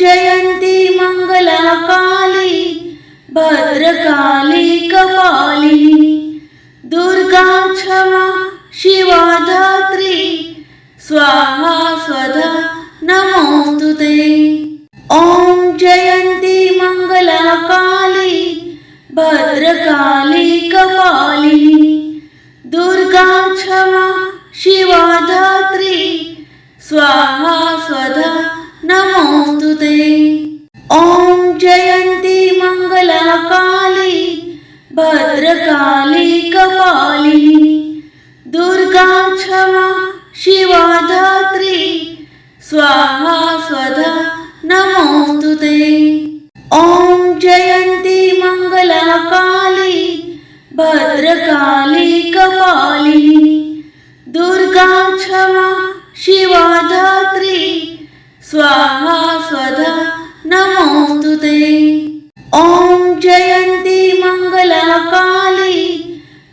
जयन्ती मंगला काली भद्रकाली कपालिनी दुर्गा क्षमा शिवा धात्री स्वाहा स्वधा नमोस्तुते। ओम जयन्ती मंगला काली भद्रकाली कपालिनी दुर्गा क्षमा शिवा धात्री स्वाहा स्वधा नमोस्तुते। ओम जयन्ती मंगला काली भद्रकाली कपालिनी दुर्गा क्षमा शिवा धात्री स्वाहा स्वधा नमोस्तुते। ओम जयन्ती मंगला काली भद्रकाली कपालिनी दुर्गा क्षमा शिवा धात्री स्वाहा स्वधा नमोस्तुते। ओम जयन्ती मंगला काली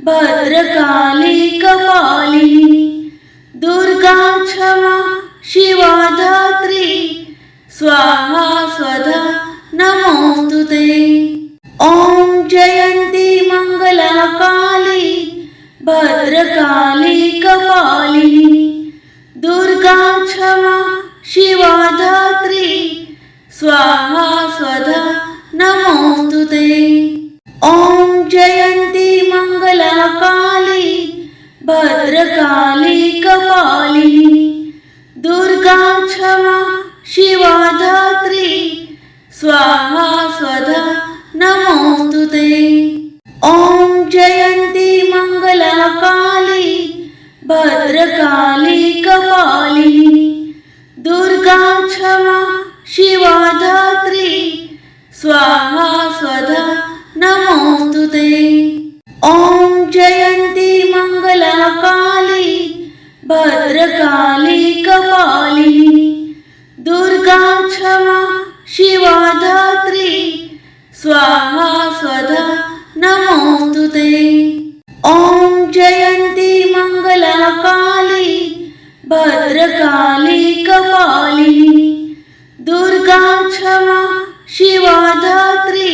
भद्रकाली कपालिनी दुर्गा क्षमा शिवा धात्री स्वाहा स्वधा नमोस्तुते। ओम जयन्ती मंगला काली भद्रकाली कपालिनी दुर्गा क्षमा शिवा धात्री स्वाहा स्वधा नमोस्तुते। ओम जयन्ती मंगला काली भद्रकाली कपालिनी दुर्गा क्षमा शिवा धात्री स्वाहा स्वधा नमोस्तुते। ओम जयन्ती मंगला काली भद्रकाली कपालिनी दुर्गा क्षमा शिवा धात्री स्वाहा स्वधा नमोस्तुते। ओम जयन्ती मंगला काली भद्रकाली कपालिनी दुर्गा क्षमा शिवा धात्री स्वाहा स्वधा नमोस्तुते। ओम जयन्ती मंगला काली भद्रकाली कपालिनी दुर्गा क्षमा शिवा धात्री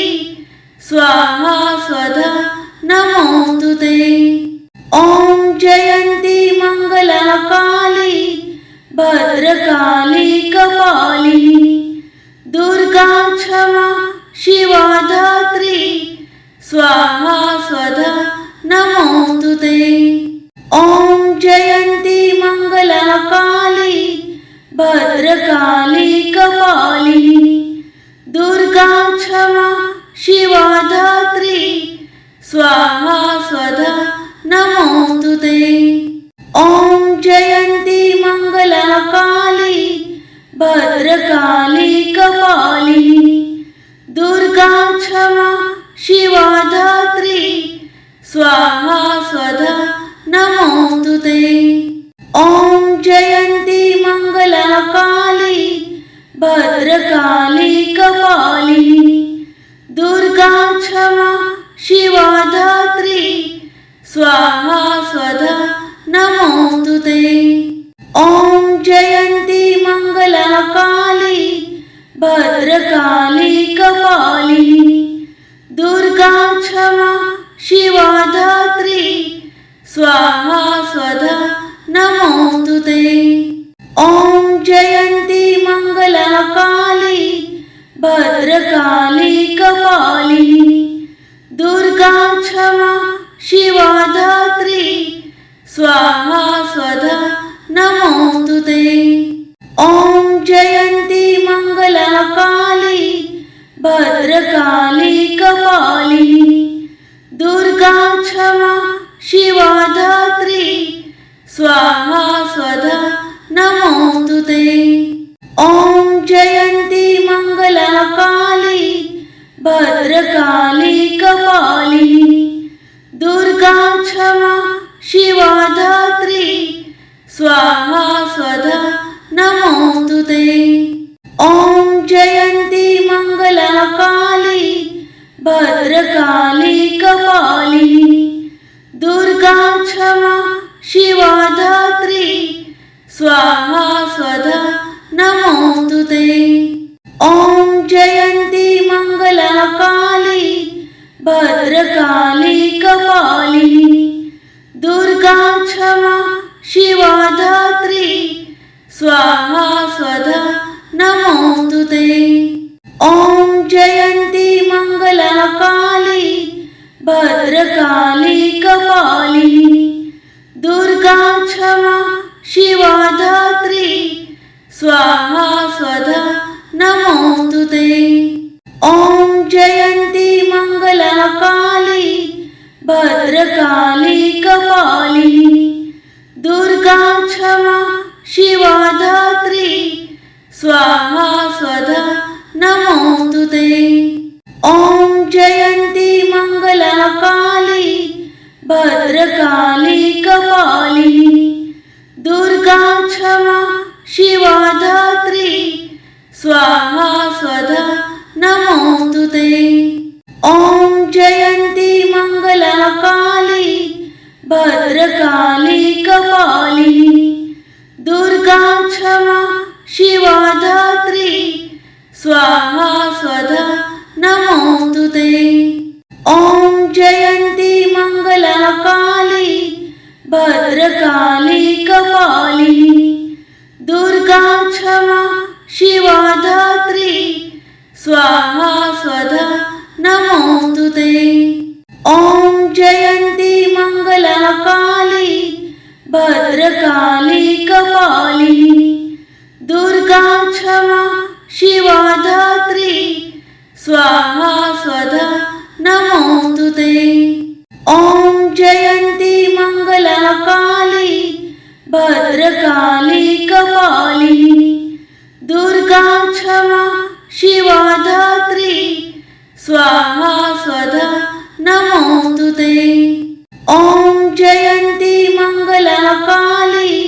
स्वाहा स्वधा नमोस्तुते। ओम जयन्ती मंगला काली भद्रकाली कपालिनी दुर्गा क्षमा शिवा धात्री स्वाहा स्वधा नमोस्तुते। ओम जयन्ती मंगला काली भद्रकाली कपालिनी दुर्गा क्षमा शिवा धात्री स्वाहा स्वधा नमोस्तुते। ओम जयन्ती मंगला काली भद्रकाली कपालिनी दुर्गा क्षमा शिवा धात्री स्वाहा स्वधा नमोस्तुते। ओम जयन्ती मंगला काली भद्रकाली कपालिनी दुर्गा क्षमा शिवा धात्री स्वाहा स्वधा नमोस्तुते। ओम जयन्ती मंगला काली भद्रकाली कपालिनी दुर्गा क्षमा शिवा धात्री स्वाहा स्वधा नमोस्तुते। ओम जयन्ती मंगला काली भद्रकाली कपालिनी दुर्गा क्षमा शिवा धात्री स्वाहा स्वधा नमोस्तुते। ओम जयन्ती मंगला काली भद्रकाली कपालिनी दुर्गा क्षमा शिवा धात्री स्वाहा स्वधा नमोस्तुते। ओम जयन्ती मंगला काली भद्रकाली कपालिनी दुर्गा क्षमा शिवा धात्री स्वाहा स्वधा नमोस्तुते। ओम जयन्ती मंगला काली भद्रकाली कपालिनी दुर्गा क्षमा शिवा धात्री स्वाहा स्वधा नमोस्तुते। ओम स्वधा नमोऽस्तु ते। ॐ जयन्ती मङ्गला काली भद्रकाली कपालिनी दुर्गा क्षमा शिवा धात्री स्वाहा स्वधा नमोऽस्तु ते। ॐ जयन्ती मङ्गला काली भद्रकाली कपालिनी दुर्गा क्षमा शिवा धात्री स्वाहा स्वधा नमोऽस्तु ते। ॐ जयन्ती मङ्गला काली भद्रकाली कपालिनी दुर्गा क्षमा शिवा धात्री स्वाहा स्वधा नमोऽस्तु ते। ॐ जयन्ती मङ्गला काली भद्रकाली कपालिनी दुर्गा क्षमा शिवा धात्री स्वाहा स्वधा नमोऽस्तु ते। ॐ जयन्ती मङ्गला काली भद्रकाली कपालिनी दुर्गा क्षमा शिवा धात्री स्वाहा स्वधा नमोऽस्तु ते। ॐ जयन्ती मङ्गला काली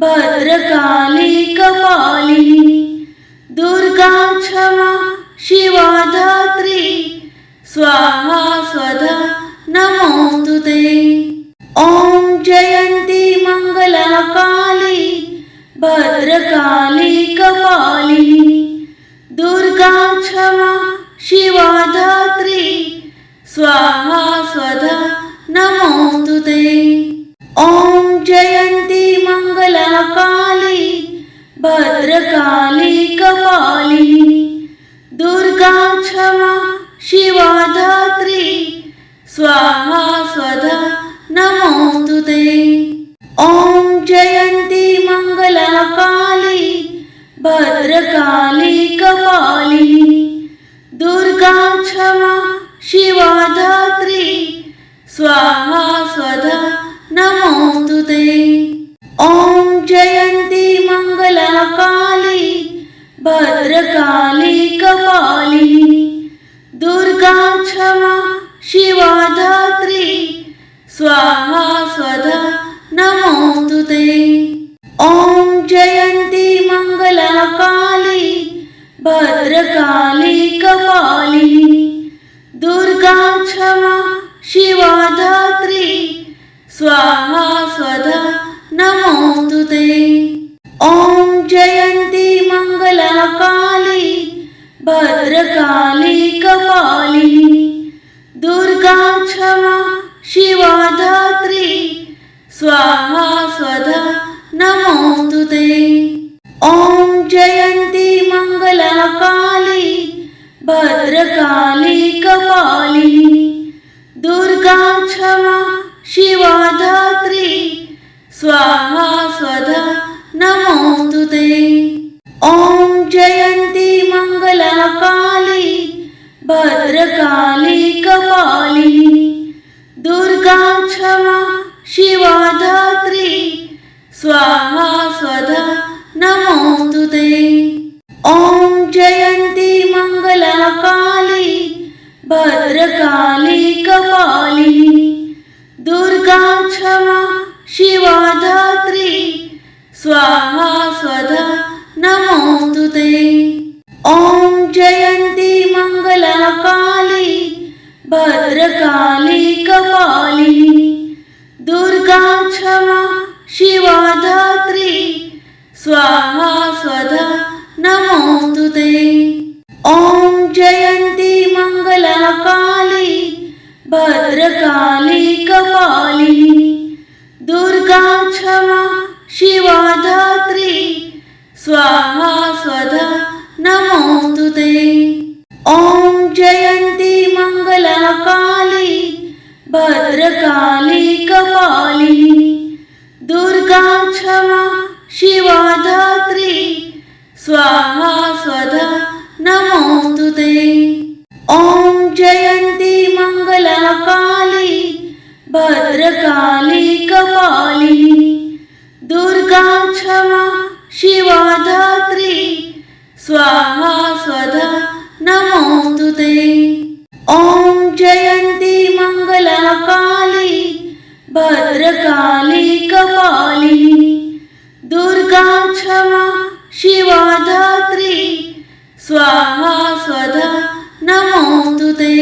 भद्रकाली कपालिनी दुर्गा क्षमा शिवा धात्री स्वाहा स्वधा नमोऽस्तु ते। ॐ जयन्ती मङ्गला काली भद्रकाली कपालिनी दुर्गा क्षमा शिवा धात्री स्वाहा स्वधा नमोऽस्तु ते। ॐ जयन्ती मङ्गला काली भद्रकाली कपालिनी दुर्गा क्षमा शिवा धात्री स्वाहा स्वधा नमोऽस्तु ते। ॐ जयन्ती मङ्गला काली भद्रकाली कपालिनी दुर्गा क्षमा शिवा धात्री स्वाहा स्वधा नमोऽस्तु ते। ॐ जयन्ती मङ्गला काली भद्रकाली कपालिनी दुर्गा क्षमा शिवा धात्री स्वाहा स्वधा नमोऽस्तु ते। ॐ जयन्ती मङ्गला काली भद्रकाली कपालिनी दुर्गा क्षमा शिवा धात्री स्वाहा स्वधा नमोऽस्तु ते। ॐ जयन्ती मङ्गला काली भद्रकाली कपालिनी दुर्गा क्षमा शिवा धात्री स्वाहा स्वधा नमोऽस्तु ते। ॐ जयन्ती मङ्गला काली भद्रकाली कपालिनी दुर्गा क्षमा शिवा धात्री स्वाहा स्वधा नमोऽस्तु ते। ॐ जयन्ती मङ्गला काली भद्रकाली कपालिनी दुर्गा क्षमा शिवा धात्री स्वाहा स्वधा नमोऽस्तु ते। ॐ जयन्ती मङ्गला काली भद्रकाली कपालिनी दुर्गा क्षमा शिवा धात्री स्वाहा स्वधा नमोऽस्तु ते। ॐ जयन्ती मङ्गला काली भद्रकाली कपालिनी दुर्गा क्षमा शिवा धात्री स्वाहा स्वधा नमोऽस्तु ते। ॐ जयन्ती मङ्गला काली भद्रकाली कपालिनी दुर्गा क्षमा शिवा धात्री स्वाहा स्वधा नमोऽस्तु ते। ॐ जयन्ती मङ्गला काली भद्रकाली कपालिनी दुर्गा क्षमा शिवा धात्री स्वाहा स्वधा नमोऽस्तु ते। ॐ जयन्ती मङ्गला काली भद्रकाली कपालिनी दुर्गा क्षमा शिवा धात्री स्वाहा स्वाहा स्वधा नमोस्तुते। ॐ जयन्ती मंगला काली भद्रकाली कपालिनी दुर्गा क्षमा शिवा धात्री स्वाहा स्वधा नमोस्तुते।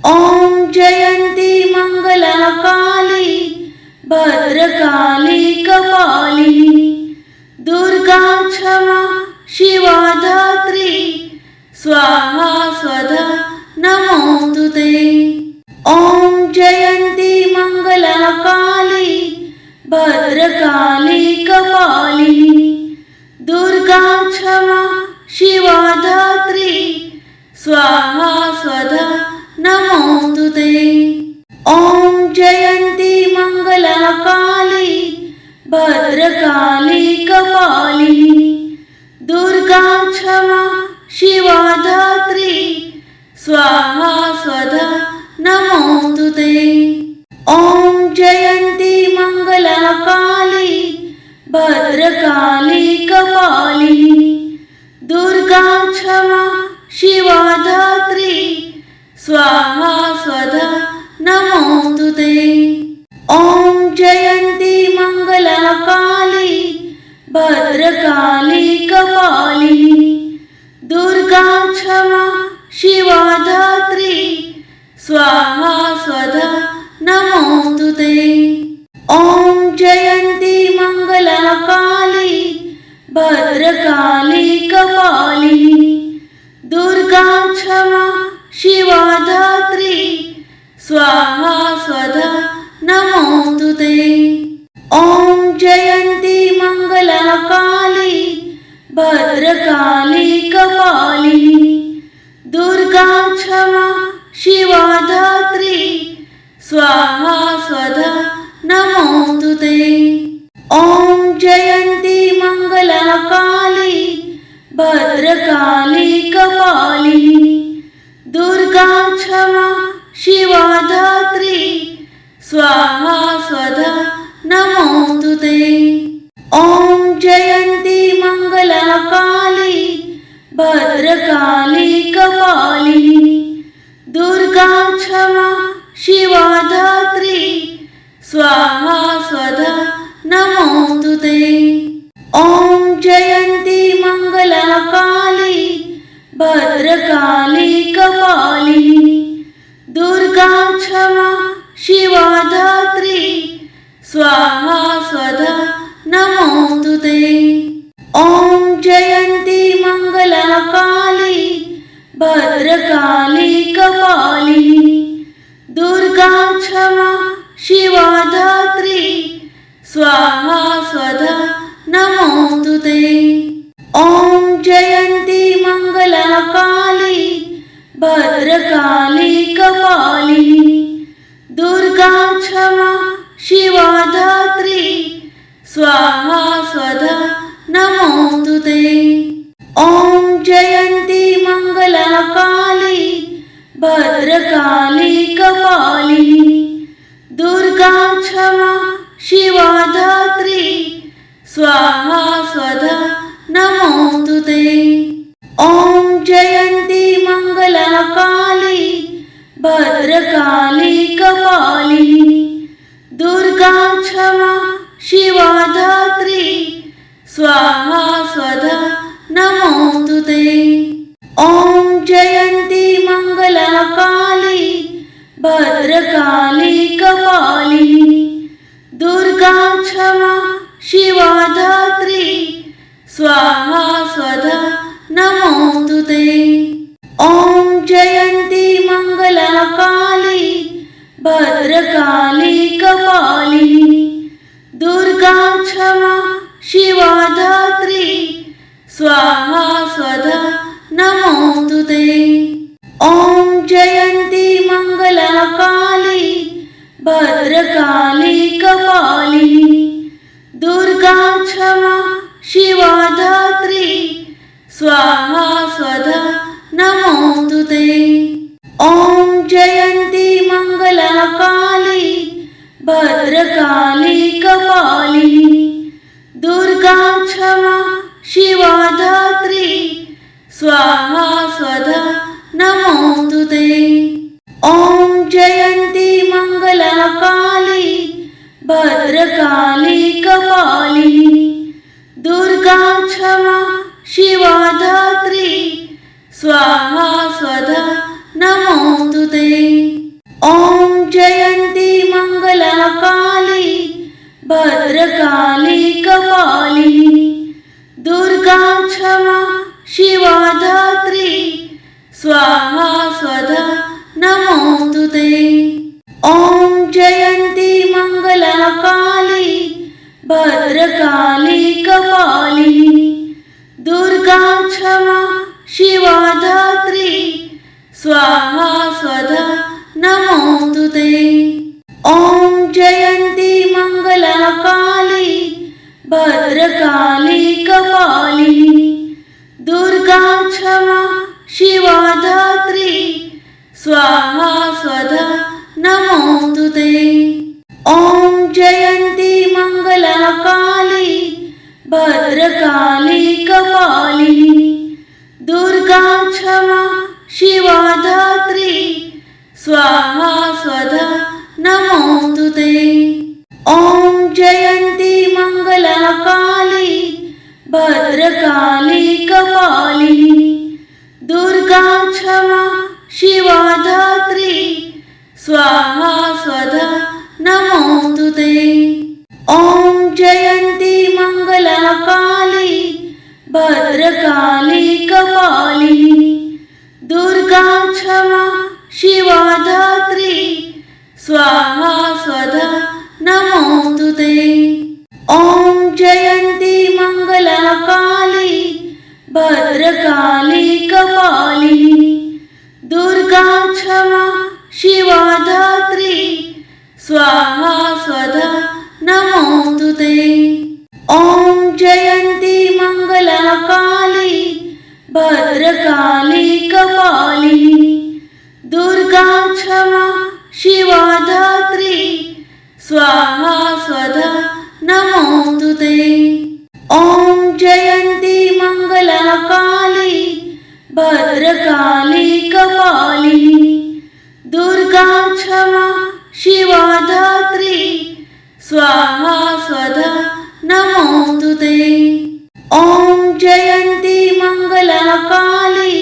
ॐ जयन्ती मंगला काली भद्रकाली कपालिनी दुर्गा क्षमा शिवा धात्री स्वाहा स्वधा नमोस्तुते। ॐ जयन्ती मंगला काली भद्रकाली कपालिनी दुर्गा क्षमा शिवा धात्री स्वाहा स्वधा नमोस्तुते। ॐ जयन्ती मंगला काली भद्रकाली कपालिनी दुर्गा क्षमा शिवा धात्री स्वाहा स्वधा नमोस्तुते। ॐ जयन्ती मंगला काली भद्रकाली कपालिनी दुर्गा क्षमा शिवा धात्री स्वाहा स्वधा नमोस्तुते। ॐ जयन्ती मंगला काली भद्रकाली कपालिनी दुर्गा क्षमा शिवा धात्री स्वाहा स्वधा नमोस्तुते। ॐ जयन्ती मंगला काली भद्रकाली कपालिनी दुर्गा क्षमा शिवा धात्री स्वाहा स्वधा नमोस्तुते। ॐ जयन्ती मंगला काली भद्रकाली कपालिनी दुर्गा क्षमा शिवा धात्री स्वाहा स्वधा नमोस्तुते। ॐ जयन्ती मंगला काली भद्रकाली कपालिनी दुर्गा क्षमा शिवा धात्री स्वाहा स्वधा नमोस्तुते। ॐ जयन्ती मंगला काली भद्रकाली कपालिनी दुर्गा क्षमा शिवा धात्री स्वाहा स्वधा नमोस्तुते। ॐ जयन्ती मंगला काली भद्रकाली कपालिनी दुर्गा क्षमा शिवा धात्री स्वाहा स्वधा नमोस्तुते। ॐ जयन्ती मंगला काली भद्रकाली कपालिनी दुर्गा क्षमा शिवा धात्री स्वाहा स्वधा नमोस्तुते। ॐ जयन्ती मंगला काली भद्रकाली कपालिनी दुर्गा क्षमा शिवा धात्री स्वाहा स्वधा नमोस्तुते। ॐ जयन्ती मंगला काली भद्रकाली कपालिनी दुर्गा क्षमा शिवा धात्री स्वाहा स्वधा नमोस्तुते। ॐ जयन्ती मंगला काली भद्रकाली कपालिनी दुर्गा क्षमा शिवा धात्री स्वाहा स्वधा नमोस्तुते। ॐ जयन्ती मंगला काली भद्रकाली कपालिनी दुर्गा क्षमा शिवा धात्री स्वाहा स्वधा नमोस्तुते। ॐ जयन्ती मंगला काली भद्रकाली कपालिनी दुर्गा क्षमा शिवा धात्री स्वाहा स्वधा नमोस्तुते। ॐ जयन्ती मंगला काली भद्रकाली कपालिनी दुर्गा क्षमा शिवा धात्री स्वाहा स्वधा नमोस्तुते। ॐ जयन्ती मंगला काली भद्रकाली कपालिनी दुर्गा क्षमा शिवा धात्री स्वाहा स्वधा नमोऽस्तु ते। ॐ जयन्ती मङ्गला काली भद्रकाली कपालिनी दुर्गा क्षमा शिवा धात्री स्वाहा स्वधा नमोऽस्तु ते। ॐ जयन्ती मङ्गला काली भद्रकाली कपालिनी दुर्गा क्षमा शिवा धात्री स्वाहा स्वधा नमोऽस्तु ते। ॐ जयन्ती मङ्गला काली भद्रकाली कपालिनी दुर्गा क्षमा शिवा धात्री स्वाहा स्वधा नमोऽस्तु ते। ॐ जयन्ती मङ्गला काली भद्रकाली कपालिनी दुर्गा क्षमा शिवा धात्री स्वाहा स्वधा नमोऽस्तु ते। ॐ जयन्ती मङ्गला काली भद्रकाली कपालिनी दुर्गा क्षमा शिवा धात्री स्वाहा स्वधा नमोऽस्तु ते। ॐ जयन्ती मङ्गला काली भद्रकाली कपालिनी दुर्गा क्षमा शिवा धात्री स्वाहा स्वधा नमोऽस्तु ते। ॐ जयन्ती मङ्गला काली भद्रकाली कपालिनी दुर्गा क्षमा शिवा धात्री स्वाहा स्वधा नमोऽस्तु ते। ॐ जयन्ती मङ्गला काली भद्रकाली कपालिनी दुर्गा क्षमा शिवा धात्री स्वाहा स्वधा नमोऽस्तु ते। ॐ जयन्ती मङ्गला काली भद्रकाली कपालिनी दुर्गा क्षमा शिवा धात्री स्वाहा स्वधा नमोऽस्तु ते। ॐ जयन्ती मङ्गला काली भद्रकाली कपालिनी दुर्गा क्षमा शिवा धात्री स्वाहा स्वधा नमोऽस्तु ते। ॐ जयन्ती मङ्गला काली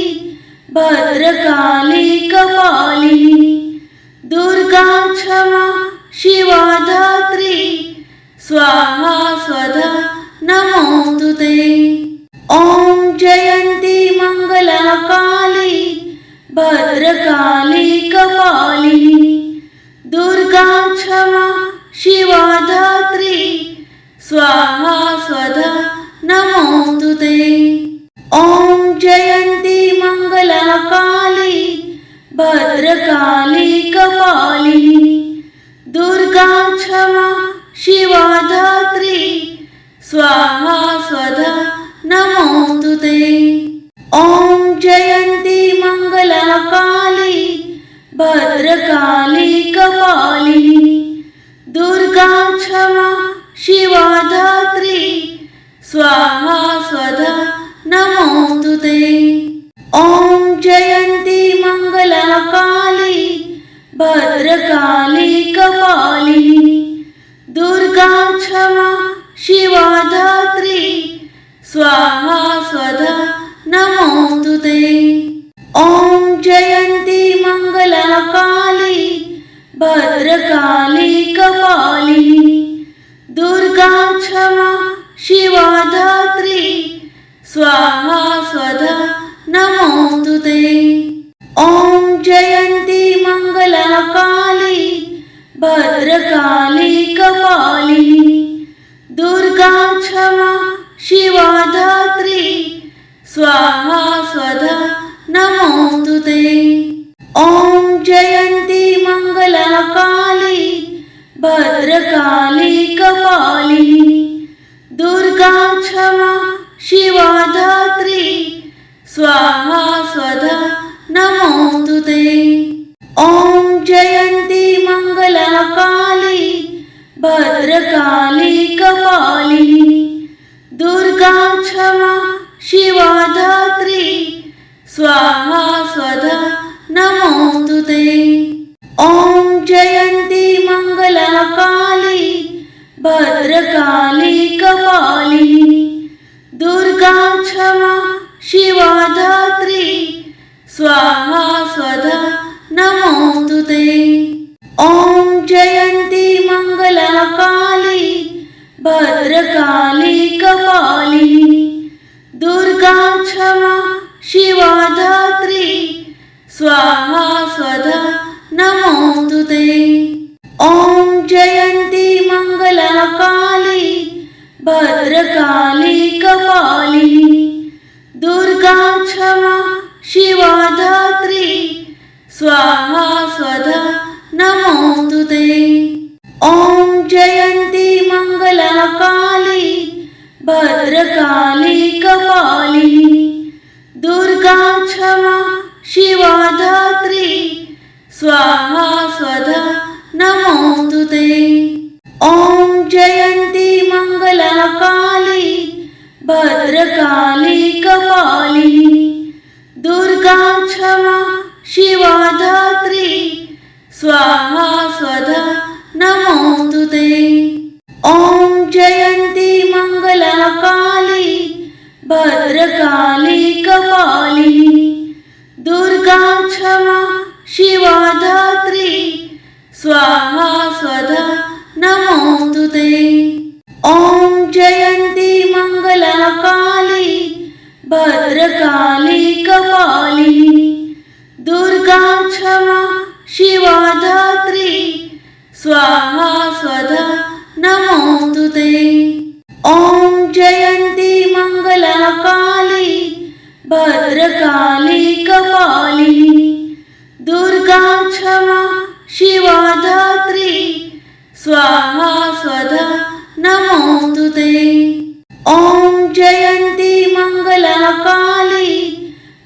भद्रकाली कपालिनी दुर्गा क्षमा शिवा धात्री स्वाहा स्वधा नमोऽस्तु ते। ॐ जयन्ती मङ्गला काली भद्रकाली कपालिनी दुर्गा क्षमा शिवा धात्री स्वाहा स्वधा नमोऽस्तु ते। ॐ जयन्ती मङ्गला काली भद्रकाली कपालिनी दुर्गा क्षमा शिवा धात्री स्वाहा स्वधा नमोऽस्तु ते। ॐ जयन्ती मङ्गला काली भद्रकाली कपालिनी दुर्गा क्षमा शिवा धात्री स्वाहा स्वधा नमोऽस्तु ते। ॐ जयन्ती मङ्गला काली भद्रकाली कपालिनी दुर्गा क्षमा शिवा धात्री स्वाहा स्वधा नमोऽस्तु ते। ॐ जयन्ती मङ्गला काली भद्रकाली कपालिनी दुर्गा क्षमा शिवा धात्री स्वाहा स्वधा नमोऽस्तु ते। ॐ जयन्ती मङ्गला काली भद्रकाली कपालिनी दुर्गा क्षमा शिवा धात्री स्वाहा स्वधा नमोऽस्तु ते। ॐ जयन्ती मङ्गला काली भद्रकाली कपालिनी दुर्गा क्षमा शिवा धात्री स्वाहा स्वधा नमोऽस्तु ते। ॐ जयन्ती मङ्गला काली भद्रकाली कपालिनी दुर्गा क्षमा शिवा धात्री स्वाहा स्वधा नमोस्तुते। ॐ जयन्ती मंगला काली भद्रकाली कपालिनी दुर्गा क्षमा शिवा धात्री स्वाहा स्वधा नमोस्तुते। ॐ जयन्ती मंगला काली भद्रकाली कपालिनी दुर्गा क्षमा शिवा धात्री स्वाहा स्वधा नमोस्तुते। ॐ जयन्ती मंगला काली भद्रकाली कपालिनी दुर्गा क्षमा शिवा धात्री स्वाहा स्वधा नमोस्तुते। ॐ जयन्ती मंगला काली भद्रकाली कपालिनी दुर्गा क्षमा शिवा धात्री स्वाहा स्वधा नमोस्तुते। ॐ जयन्ती मंगला काली भद्रकाली कपालिनी दुर्गा क्षमा शिवा धात्री स्वाहा स्वधा नमोस्तुते। ॐ जयन्ती मंगला काली भद्रकाली कपालिनी दुर्गा क्षमा शिवा धात्री स्वाहा स्वधा नमोस्तुते। ॐ जयन्ती मंगला काली भद्रकाली कपालिनी दुर्गा क्षमा शिवा धात्री स्वाहा स्वधा नमोस्तुते। ॐ जयन्ती मंगला काली भद्रकाली कपालिनी दुर्गा क्षमा शिवा धात्री स्वाहा स्वधा नमोस्तुते। ॐ जयन्ती मंगला काली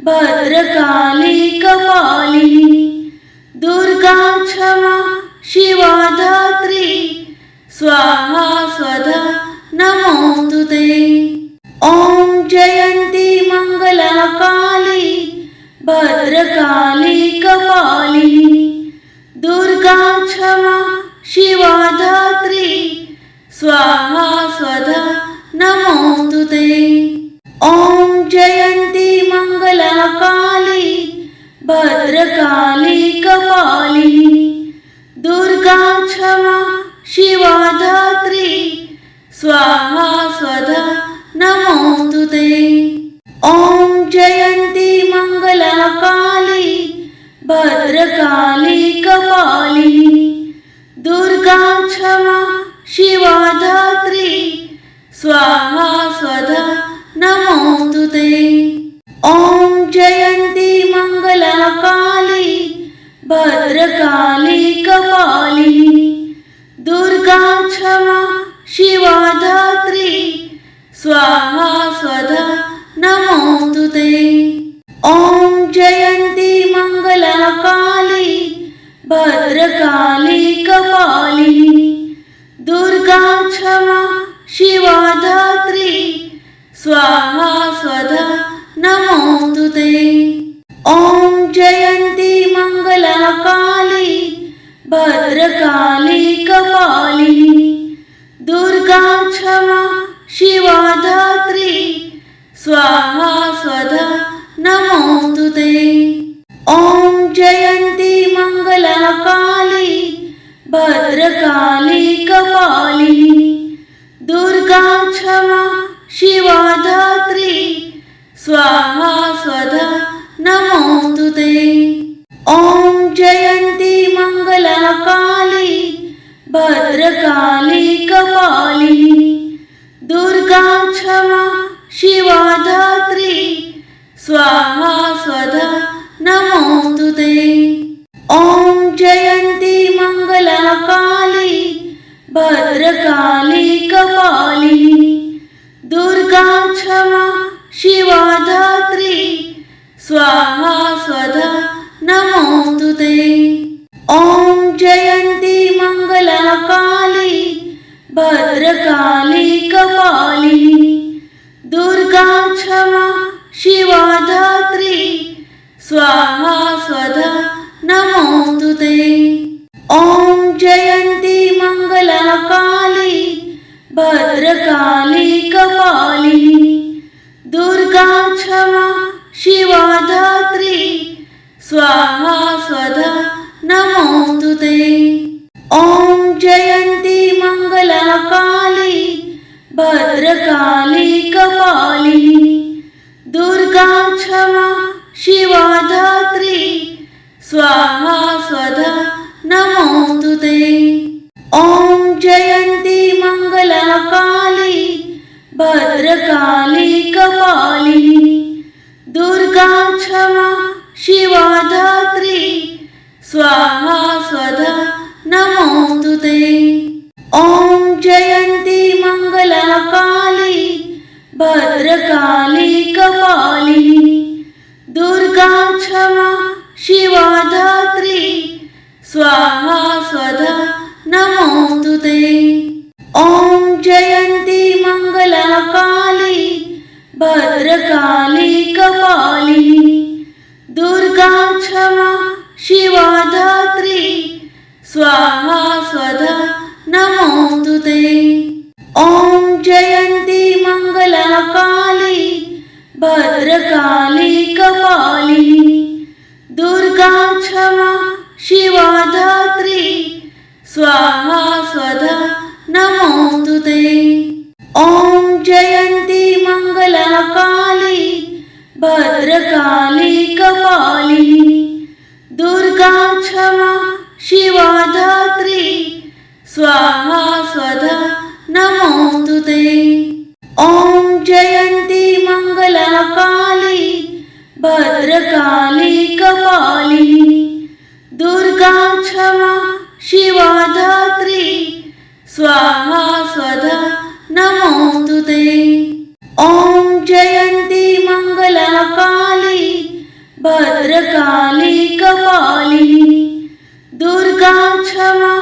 भद्रकाली कपालिनी दुर्गा क्षमा शिवा धात्री स्वाहा स्वधा नमोस्तुते। ॐ जयन्ती मंगला काली भद्रकाली कपालिनी दुर्गा क्षमा शिवा धात्री स्वाहा स्वधा नमोस्तुते। ॐ जयन्ती मंगला काली भद्रकाली कपालिनी दुर्गा क्षमा शिवा धात्री स्वाहा स्वधा नमोस्तुते। ॐ जयन्ती मंगला काली भद्रकाली कपालिनी दुर्गा क्षमा शिवा धात्री स्वाहा स्वधा नमोस्तुते। ॐ जयन्ती मंगला काली भद्रकाली कपालिनी दुर्गा क्षमा शिवा धात्री स्वाहा स्वधा नमोस्तुते। ॐ जयन्ती मंगला काली भद्रकाली कपालिनी दुर्गा क्षमा शिवा धात्री स्वाहा स्वधा नमोस्तुते। ॐ जयन्ती मंगला काली भद्रकाली कपालिनी दुर्गा क्षमा शिवा धात्री स्वाहा स्वधा नमोस्तुते। ॐ जयन्ती मंगला काली भद्रकाली कपालिनी दुर्गा क्षमा शिवा धात्री स्वाहा स्वधा नमोस्तुते। ॐ जयन्ती मंगला काली भद्रकाली कपालिनी दुर्गा क्षमा शिवा धात्री स्वाहा स्वधा नमोस्तुते। ॐ जयन्ती मंगला काली भद्रकाली कपालिनी दुर्गा क्षमा शिवा धात्री स्वाहा स्वधा नमोस्तुते। ॐ जयन्ती मंगला काली भद्रकाली कपालिनी दुर्गा क्षमा शिवा धात्री स्वाहा स्वधा नमोस्तुते। ॐ जयन्ती मंगला काली भद्रकाली कपालिनी दुर्गा क्षमा शिवा धात्री स्वाहा स्वधा नमोस्तुते। ॐ जयन्ती मंगला काली भद्रकाली कपालिनी दुर्गा क्षमा शिवा धात्री स्वाहा स्वधा नमोस्तुते। ॐ जयन्ती मंगला काली भद्रकाली कपालिनी दुर्गा क्षमा शिवा धात्री स्वाहा स्वधा नमोस्तुते। ॐ जयन्ती मंगला काली भद्रकाली कपालिनी दुर्गा क्षमा शिवा धात्री स्वाहा स्वधा नमोस्तुते। ॐ जयन्ती मंगला काली भद्रकाली कपालिनी दुर्गा क्षमा शिवा धात्री स्वाहा स्वधा नमोस्तुते। ॐ जयन्ती मंगला काली भद्रकाली कपालिनी दुर्गा क्षमा शिवा धात्री स्वाहा स्वधा नमोस्तुते। ॐ जयन्ती मंगला काली भद्रकाली कपालिनी दुर्गा क्षमा शिवा धात्री स्वाहा स्वधा नमोस्तुते। ॐ जयन्ती मंगला काली भद्रकाली कपालिनी दुर्गा क्षमा शिवा धात्री स्वाहा स्वधा नमोस्तुते। ॐ जयन्ती मंगला काली भद्रकाली कपालिनी दुर्गा क्षमा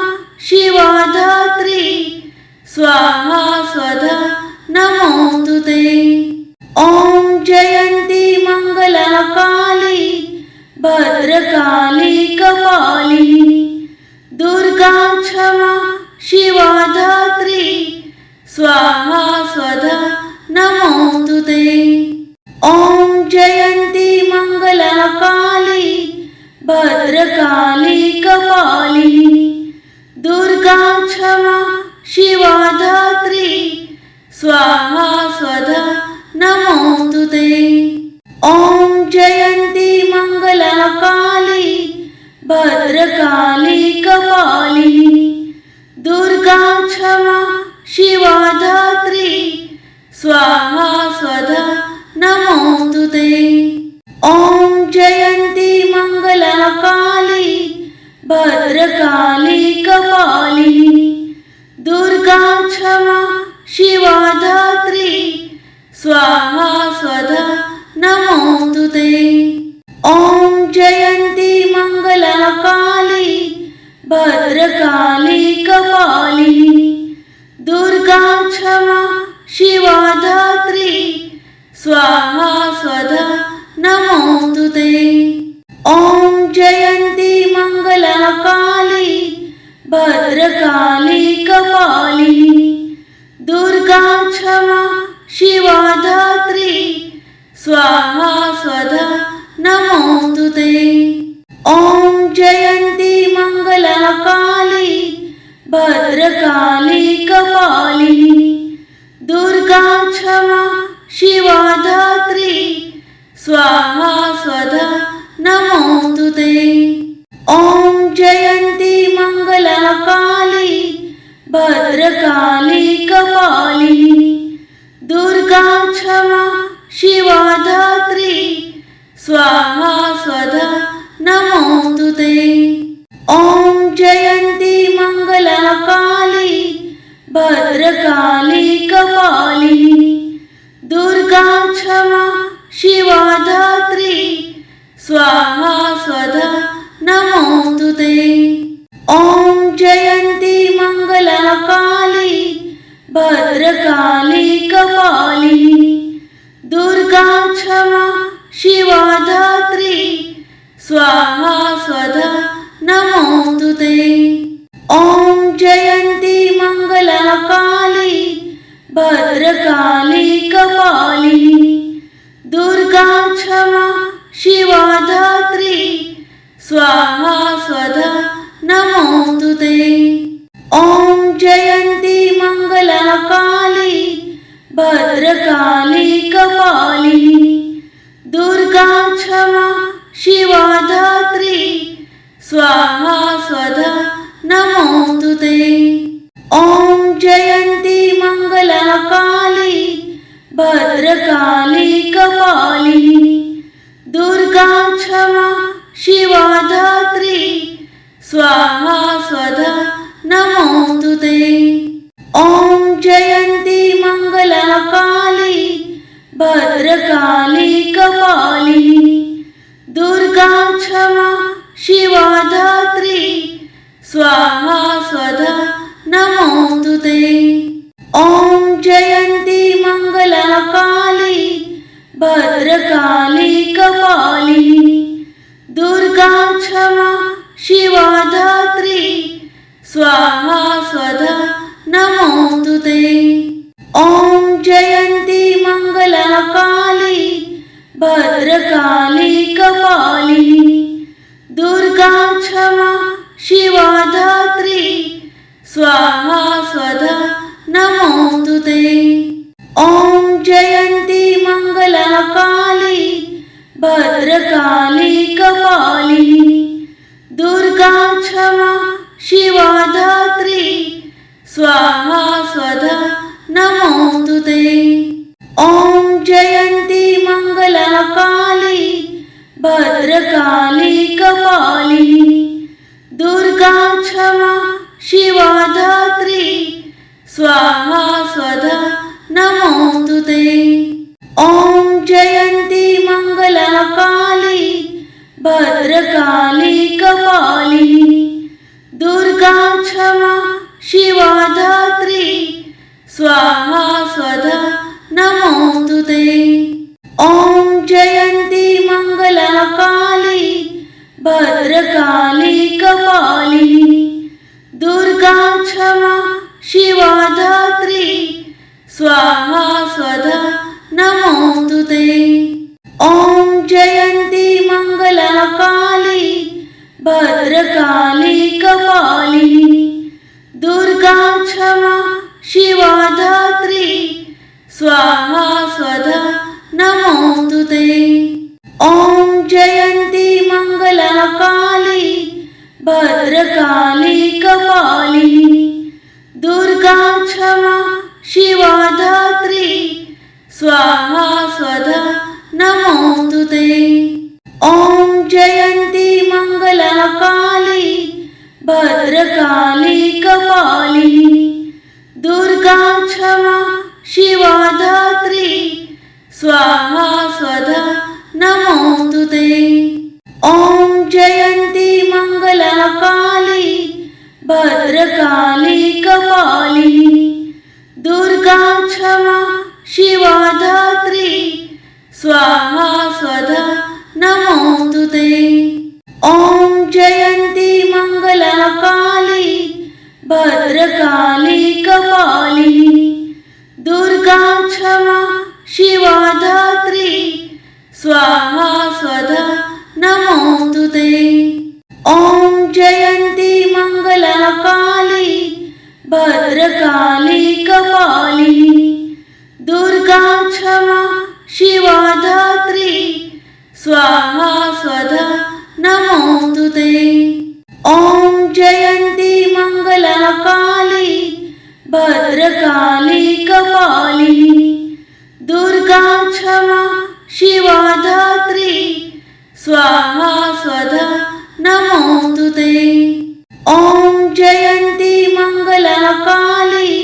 शिवा धात्री स्वाहा स्वधा नमोस्तुते। ॐ जयन्ती मंगला काली भद्रकाली कपालिनी दुर्गा क्षमा शिवा धात्री स्वाहा स्वधा नमोस्तुते। ॐ जयन्ती मंगला काली भद्रकाली कपालिनी दुर्गा क्षमा शिवा धात्री स्वाहा स्वधा नमोस्तुते। ॐ जयन्ती मंगला काली भद्रकाली कपालिनी दुर्गा क्षमा शिवा धात्री स्वाहा स्वधा नमोस्तुते। ॐ जयन्ती मंगला काली भद्रकाली कपालिनी दुर्गा क्षमा शिवा धात्री स्वाहा स्वधा नमोस्तुते। ॐ जयन्ती मंगला काली भद्रकाली कपालिनी दुर्गा क्षमा शिवा धात्री स्वाहा स्वधा नमोस्तुते। ॐ जयन्ती मंगला काली भद्रकाली कपालिनी दुर्गा क्षमा शिवा धात्री स्वाहा स्वधा नमोस्तुते। ॐ जयन्ती मंगला काली भद्रकाली कपालिनी दुर्गा क्षमा शिवा धात्री स्वाहा स्वधा नमोस्तुते। ॐ जयन्ती मंगला काली भद्रकाली कपालिनी दुर्गा क्षमा शिवा धात्री स्वाहा स्वधा नमोस्तुते। ॐ जयन्ती मंगला काली भद्रकाली कपालिनी दुर्गा क्षमा शिवा धात्री स्वाहा स्वधा नमोस्तुते। ॐ जयन्ती मंगला काली भद्रकाली कपालिनी दुर्गा क्षमा शिवा धात्री स्वाहा स्वधा नमोस्तुते। ॐ जयन्ती मंगला काली भद्रकाली कपालिनी दुर्गा क्षमा शिवा धात्री स्वाहा स्वधा नमोस्तुते। ॐ जयन्ती मंगला काली भद्रकाली कपालिनी दुर्गा क्षमा शिवा धात्री स्वाहा स्वधा नमोस्तुते। ॐ जयन्ती मंगला काली भद्रकाली कपालिनी दुर्गा क्षमा शिवा धात्री स्वाहा स्वधा नमोस्तुते। ॐ जयन्ती मंगला काली भद्रकाली कपालिनी दुर्गा क्षमा शिवा धात्री स्वाहा स्वधा नमोस्तुते। ॐ जयन्ती मंगला काली भद्रकाली कपालिनी दुर्गा क्षमा शिवा धात्री स्वाहा स्वधा नमोस्तुते। ॐ जयन्ती मंगला काली भद्रकाली कपालिनी दुर्गा क्षमा शिवा धात्री स्वाहा स्वधा नमोस्तुते। ॐ जयन्ती मंगला काली भद्रकाली कपालिनी दुर्गा क्षमा शिवा धात्री स्वाहा स्वधा नमोस्तुते। ॐ जयन्ती मंगला काली भद्रकाली कपालिनी दुर्गा क्षमा शिवा धात्री स्वाहा स्वधा नमोस्तुते। ॐ जयन्ती मंगला काली भद्रकाली कपालिनी दुर्गा क्षमा शिवा धात्री स्वाहा स्वधा नमोस्तुते। ॐ जयन्ती मंगला काली भद्रकाली कपालिनी दुर्गा क्षमा शिवा धात्री स्वाहा स्वधा नमोस्तुते। ॐ जयन्ती मंगला काली भद्रकाली कपालिनी दुर्गा क्षमा शिवा धात्री स्वाहा स्वधा नमोस्तुते। ॐ जयन्ती मंगला काली भद्रकाली कपालिनी दुर्गा क्षमा शिवा धात्री स्वाहा स्वधा नमोस्तुते। ॐ जयन्ती मंगला काली भद्रकाली कपालिनी दुर्गा क्षमा शिवा धात्री स्वाहा स्वधा नमोस्तुते। ॐ जयन्ती मंगला काली भद्रकाली कपालिनी दुर्गा क्षमा शिवा धात्री स्वाहा स्वधा नमोस्तुते। ॐ जयन्ती मंगला काली भद्रकाली कपालिनी दुर्गा क्षमा शिवा धात्री स्वाहा स्वधा नमोस्तुते। ॐ जयन्ती मंगला काली भद्रकाली कपालिनी दुर्गा क्षमा शिवा धात्री स्वाहा स्वधा नमोस्तुते। ॐ जयन्ती मंगला काली भद्रकाली कपालिनी दुर्गा क्षमा शिवा धात्री स्वाहा स्वधा नमोस्तुते। ॐ जयन्ती मंगला काली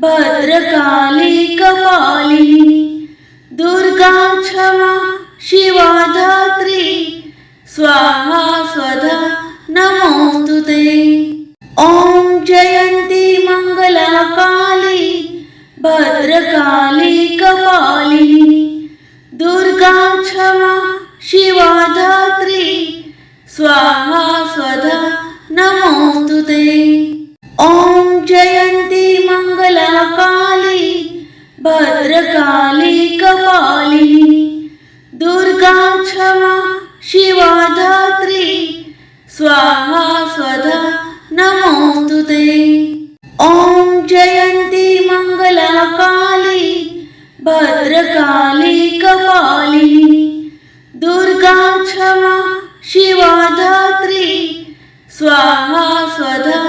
भद्रकाली कपालिनी दुर्गा क्षमा शिवा धात्री स्वाहा स्वधा नमोस्तुते। ॐ जयन्ती मंगला काली भद्रकाली कपालिनी दुर्गा क्षमा शिवा धात्री धात्री स्वाहा स्वधा नमोस्तुते। ॐ जयन्ती मंगला काली भद्रकाली कपालिनी दुर्गा क्षमा शिवा धात्री स्वाहा स्वधा नमोस्तुते। ॐ जयन्ती मंगला काली भद्रकाली कपालिनी दुर्गा क्षमा शिवा धात्री स्वाहा स्वधा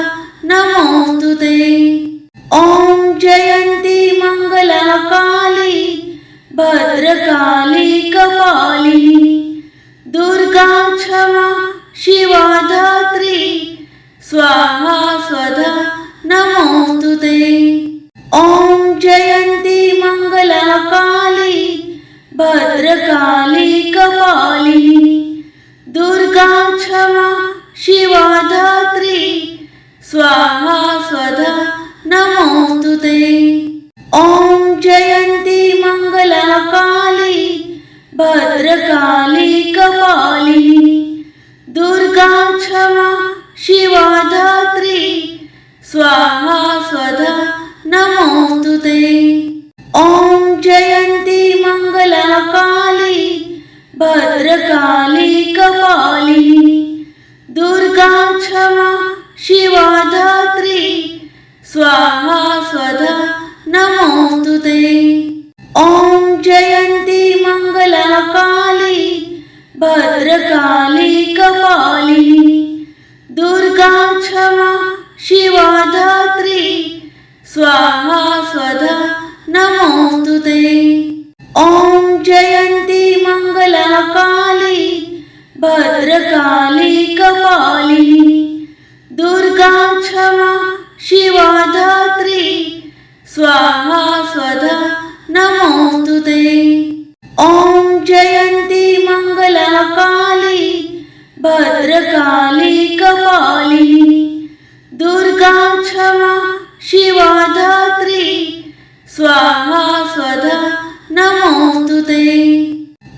नमोस्तुते। ॐ जयन्ती मंगला काली भद्रकाली कपालिनी दुर्गा क्षमा शिवा धात्री स्वाहा स्वधा नमोस्तुते। ॐ जयन्ती मंगला काली भद्रकाली कपालिनी दुर्गा क्षमा शिवा धात्री स्वाहा स्वधा नमोस्तुते। ॐ जयन्ती मंगला काली भद्रकाली कपालिनी दुर्गा क्षमा शिवा धात्री स्वाहा स्वधा नमोस्तुते। ॐ जयन्ती मंगला काली भद्रकाली कपालिनी दुर्गा क्षमा शिवा धात्री स्वाहा स्वधा नमोस्तुते। ॐ जयन्ती मंगला काली भद्रकाली कपालिनी दुर्गा क्षमा शिवा धात्री स्वाहा स्वधा नमोस्तुते। ॐ जयन्ती मंगला काली भद्रकाली कपालिनी दुर्गा क्षमा शिवा धात्री स्वाहा स्वधा नमोस्तुते। ॐ जयन्ती मंगला काली भद्रकाली कपालिनी दुर्गा क्षमा शिवा धात्री स्वाहा स्वधा नमोस्तुते।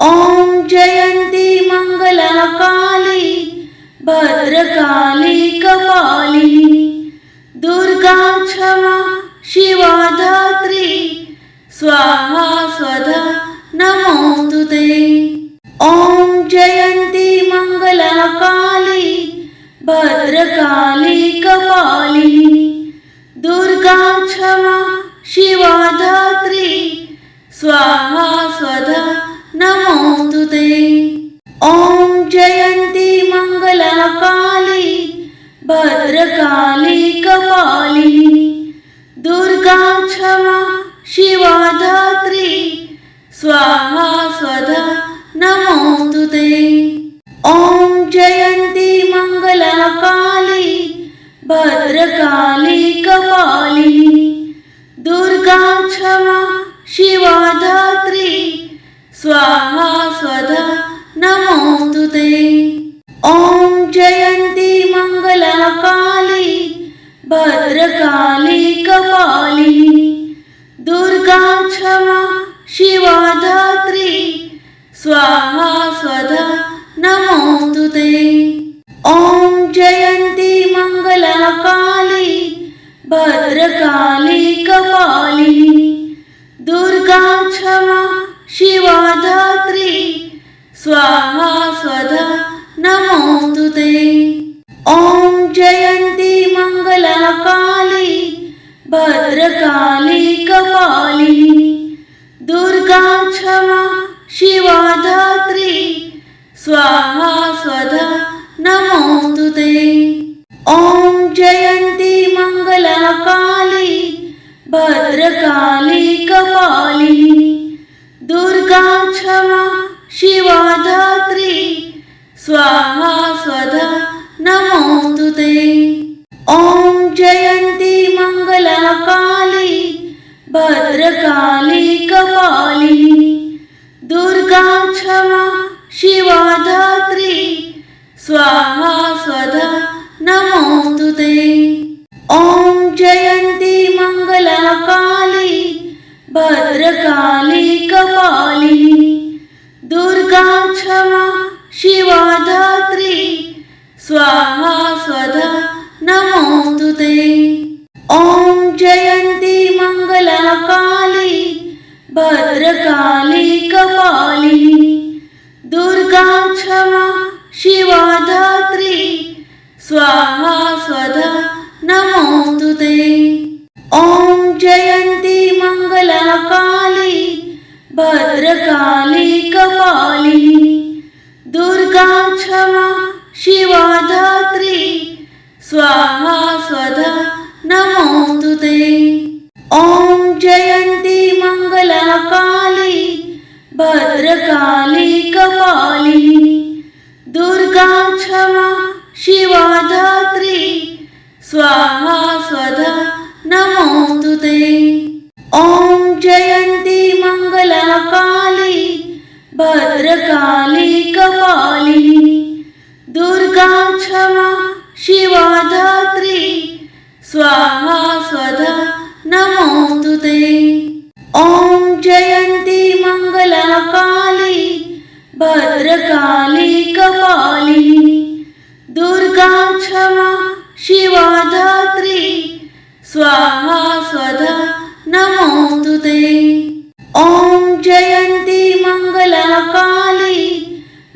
ॐ जयन्ती मंगला काली भद्रकाली कपालिनी दुर्गा क्षमा शिवा धात्री स्वाहा स्वधा नमोस्तुते। ॐ जयन्ती मंगला काली भद्रकाली कपालिनी दुर्गा क्षमा शिवा धात्री स्वाहा स्वधा नमोस्तुते। ॐ जयन्ती मंगला काली भद्रकाली कपालिनी दुर्गा क्षमा शिवा धात्री स्वाहा स्वधा नमोस्तुते। ॐ जयन्ती मंगला काली भद्रकाली कपालिनी दुर्गा क्षमा शिवा धात्री स्वाहा स्वधा नमोस्तुते। ॐ जयन्ती मंगला काली भद्रकाली कपालिनी दुर्गा क्षमा शिवा धात्री स्वाहा स्वधा नमोस्तुते। ॐ जयन्ती मंगला काली भद्रकाली कपालिनी दुर्गा क्षमा शिवा धात्री स्वाहा स्वधा नमोस्तुते। ॐ जयन्ती मंगला काली भद्रकाली कपालिनी दुर्गा क्षमा शिवा धात्री स्वाहा स्वधा नमोस्तुते। ॐ जयन्ती मंगला काली भद्रकाली कपालिनी दुर्गा क्षमा शिवा धात्री स्वाहा स्वधा नमोस्तुते। ॐ जयन्ती मंगला काली भद्रकाली कपालिनी दुर्गा क्षमा शिवा धात्री स्वाहा स्वधा नमोस्तुते। ॐ जयन्ती मंगला काली भद्रकाली कपालिनी दुर्गा क्षमा शिवा स्वाहा स्वधा नमोस्तुते। ॐ जयन्ती मंगला काली भद्रकाली कपालिनी दुर्गा क्षमा शिवा धात्री स्वाहा स्वधा नमोस्तुते। ॐ जयन्ती मंगला काली भद्रकाली कपालिनी दुर्गा क्षमा शिवा धात्री स्वाहा स्वधा नमोस्तुते। ॐ जयन्ती मंगला काली भद्रकाली कपालिनी दुर्गा क्षमा शिवा धात्री स्वाहा स्वधा नमोस्तुते। ॐ जयन्ती मंगला काली भद्रकाली कपालिनी दुर्गा क्षमा शिवा धात्री स्वाहा स्वधा नमोस्तुते। ॐ जयन्ती मंगला काली भद्रकाली कपालिनी दुर्गा क्षमा शिवा धात्री स्वाहा स्वधा नमोस्तुते। ॐ जयन्ती मंगला काली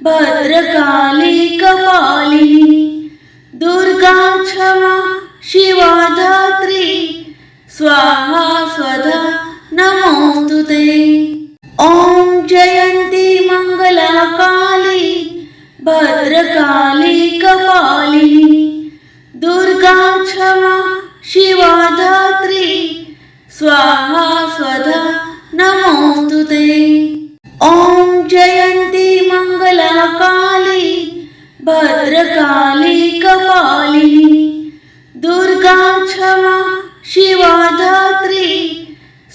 भद्रकाली कपालिनी दुर्गा क्षमा शिवा धात्री स्वाहा स्वधा नमोस्तुते। ॐ जयन्ती मंगला काली भद्रकाली कपालिनी दुर्गा क्षमा शिवा धात्री स्वाहा स्वधा नमोस्तुते। ॐ जयन्ती मंगला काली भद्रकाली कपालिनी दुर्गा क्षमा शिवा धात्री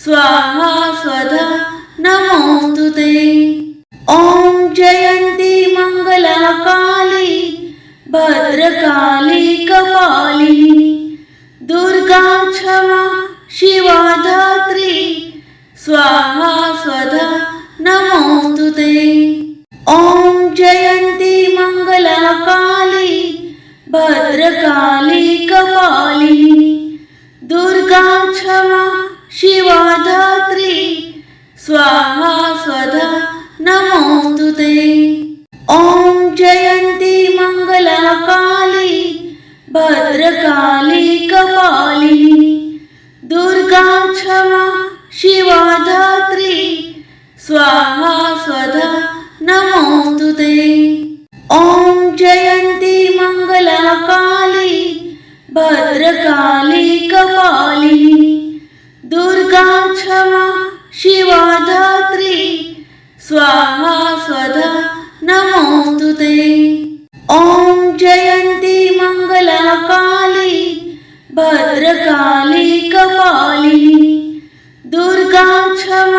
स्वाहा स्वधा नमोस्तुते। ॐ जयन्ती मंगला काली भद्रकाली कपालिनी दुर्गा क्षमा शिवा धात्री स्वाहा स्वधा नमोस्तुते। ॐ जयन्ती मंगला काली भद्रकाली कपालिनी दुर्गा क्षमा शिवा धात्री स्वाहा स्वधा नमोस्तुते। ॐ जयन्ती मंगला काली भद्रकाली कपालिनी दुर्गा क्षमा शिवा धात्री स्वाहा स्वधा नमोस्तुते। ॐ जयन्ती मंगला काली भद्रकाली कपालिनी दुर्गा क्षमा शिवा धात्री स्वाहा स्वधा नमोस्तुते। ॐ जयन्ती मंगला काली भद्रकाली कपालिनी दुर्गा क्षमा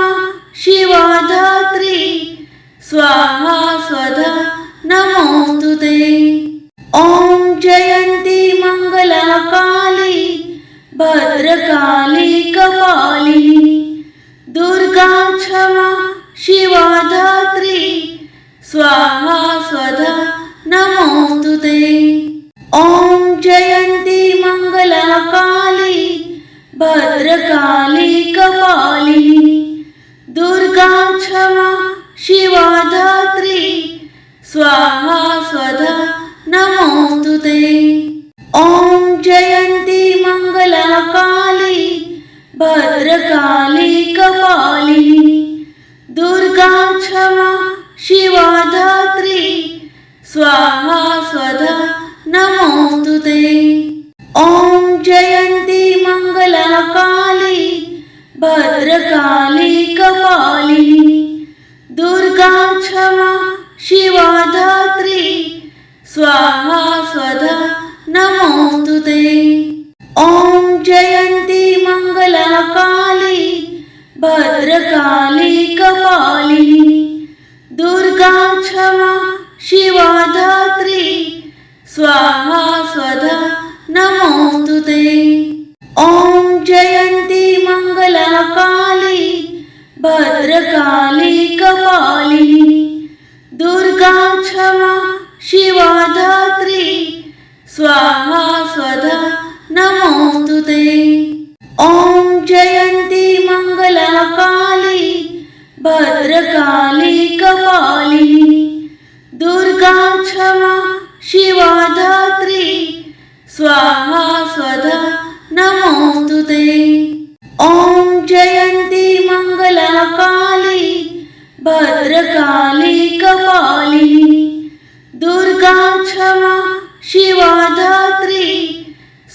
शिवा धात्री स्वाहा स्वधा नमोस्तुते। ॐ जयन्ती मंगला काली भद्रकाली कपालिनी दुर्गा क्षमा शिवा धात्री स्वाहा स्वधा नमोस्तुते। ॐ जयन्ती मंगला काली भद्रकाली कपालिनी दुर्गा क्षमा शिवा धात्री स्वाहा स्वधा नमोस्तुते। ॐ जयन्ती मंगला काली भद्रकाली कपालिनी दुर्गा क्षमा शिवा धात्री स्वाहा स्वधा नमोस्तुते। ॐ जयन्ती मंगला काली भद्रकाली कपालिनी दुर्गा क्षमा शिवा धात्री स्वाहा स्वधा नमोस्तुते। ॐ जयन्ती मंगला काली भद्रकाली कपालिनी दुर्गा क्षमा शिवा धात्री स्वाहा स्वधा नमोस्तुते। ॐ जयन्ती मंगला काली भद्रकाली कपालिनी दुर्गा क्षमा शिवा धात्री स्वाहा स्वधा नमोऽस्तु ते। ॐ जयन्ती मङ्गला काली भद्रकाली कपालिनी दुर्गा क्षमा शिवा धात्री स्वाहा स्वधा नमोऽस्तु ते। ॐ जयन्ती मङ्गला काली भद्रकाली कपालिनी दुर्गा क्षमा शिवा धात्री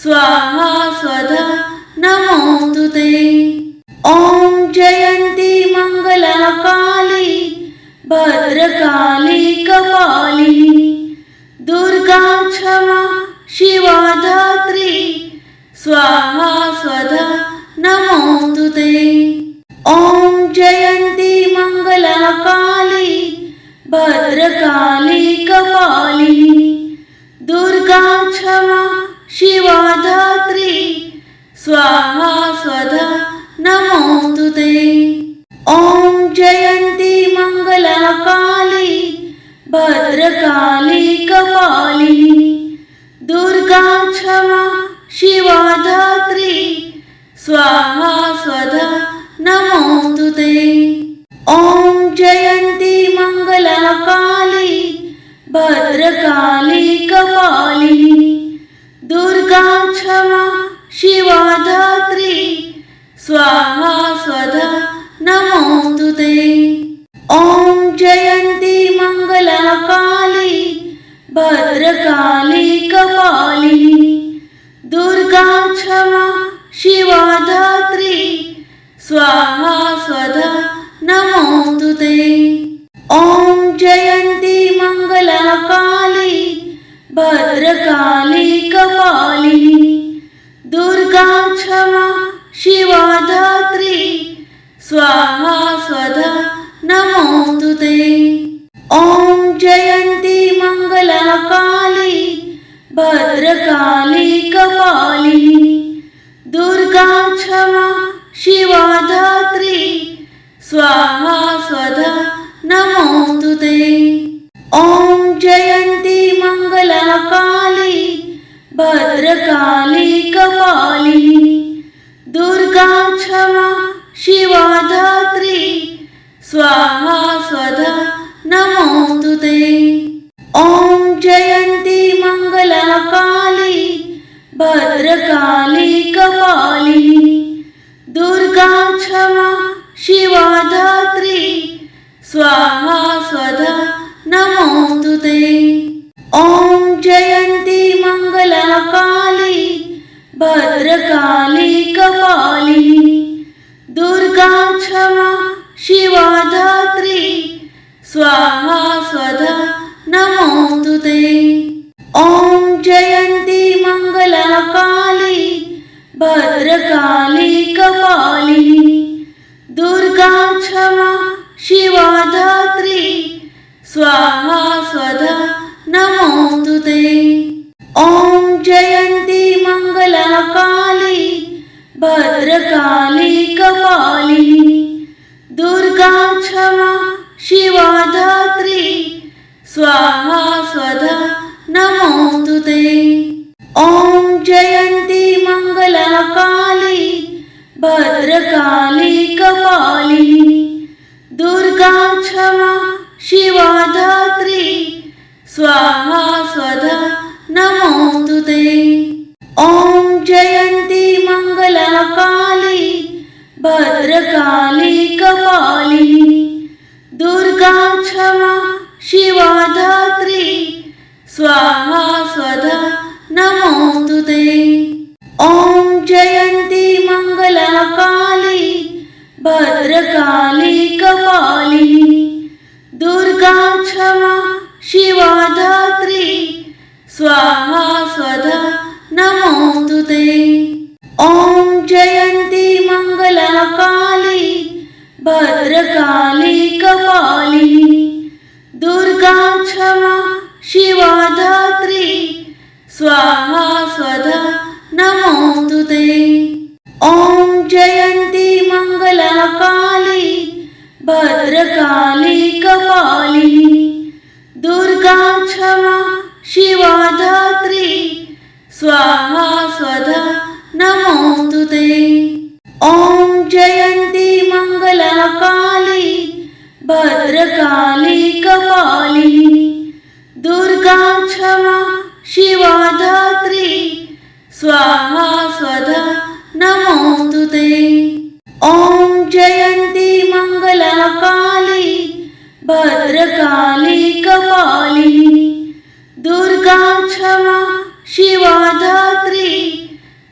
स्वाहा स्वधा नमोऽस्तु ते। ॐ जयन्ती मङ्गला काली भद्रकाली कपालिनी दुर्गा क्षमा शिवा धात्री स्वाहा स्वधा नमोऽस्तु ते। ॐ जयन्ती मङ्गला काली भद्रकाली कपालिनी दुर्गा क्षमा शिवा धात्री स्वाहा स्वधा नमोऽस्तु ते। ॐ जयन्ती मङ्गला काली भद्रकाली कपालिनी दुर्गा क्षमा शिवा धात्री स्वाहा स्वधा नमोऽस्तु ते। ॐ जयन्ती मङ्गला काली भद्रकाली कपालिनी दुर्गा क्षमा शिवा धात्री स्वाहा स्वधा नमोऽस्तु ते। ॐ जयन्ती मङ्गला काली भद्रकाली कपालिनी दुर्गा क्षमा शिवा धात्री स्वाहा स्वधा नमोऽस्तु ते। ॐ जयन्ती मङ्गला काली भद्रकाली कपालिनी दुर्गा क्षमा शिवा धात्री स्वाहा स्वधा नमोऽस्तु ते। ॐ जयन्ती मङ्गला काली भद्रकाली कपालिनी दुर्गा क्षमा शिवा धात्री स्वाहा स्वधा नमोऽस्तु ते। ॐ जयन्ती मङ्गला काली भद्रकाली कपालिनी दुर्गा क्षमा शिवा धात्री स्वाहा स्वधा नमोऽस्तु ते। ॐ जयन्ती मङ्गला काली भद्रकाली कपालिनी दुर्गा क्षमा शिवा धात्री स्वाहा स्वधा नमोऽस्तु ते। ॐ जयन्ती मङ्गला काली भद्रकाली कपालिनी दुर्गा क्षमा शिवा धात्री स्वाहा स्वधा नमोऽस्तु ते। ॐ जयन्ती मङ्गला काली भद्रकाली कपालिनी दुर्गा क्षमा शिवा धात्री स्वाहा स्वधा नमोऽस्तु ते। ॐ जयन्ती मङ्गला काली भद्रकाली कपालिनी दुर्गा क्षमा शिवा धात्री स्वाहा स्वधा नमोऽस्तु ते। ॐ जयन्ती मङ्गला काली भद्रकाली कपालिनी दुर्गा क्षमा शिवा धात्री स्वाहा स्वधा नमोऽस्तु ते। ॐ जयन्ती मङ्गला काली भद्रकाली कपालिनी दुर्गा क्षमा शिवा धात्री स्वाहा स्वधा नमोऽस्तु ते। ॐ जयन्ती मङ्गला काली भद्रकाली कपालिनी दुर्गा क्षमा शिवा धात्री स्वाहा स्वधा नमोऽस्तु ते। ॐ जयन्ती मङ्गला काली भद्रकाली कपालिनी दुर्गा क्षमा शिवा धात्री स्वाहा स्वधा नमोऽस्तु ते। ॐ जयन्ती मङ्गला काली भद्रकाली कपालिनी दुर्गा क्षमा शिवा धात्री स्वाहा स्वधा नमोस्तुते। ॐ जयन्ती मंगला काली भद्रकाली कपालिनी दुर्गा क्षमा शिवा धात्री स्वाहा स्वधा नमोस्तुते। ॐ जयन्ती मंगला काली भद्रकाली कपालिनी दुर्गा क्षमा शिवा धात्री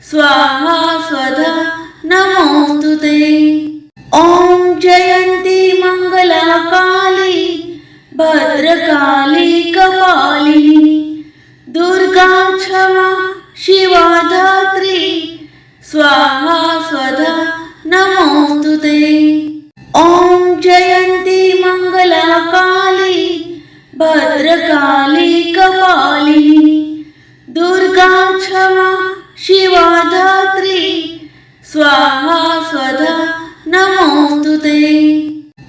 स्वाहा स्वधा नमोस्तुते। ॐ जयन्ती मंगला काली भद्रकाली कपालिनी दुर्गा क्षमा शिवा धात्री स्वाहा स्वधा नमोस्तुते। ॐ जयन्ती मंगला काली भद्रकाली कपालिनी दुर्गा क्षमा शिवा धात्री स्वाहा स्वधा नमोस्तुते।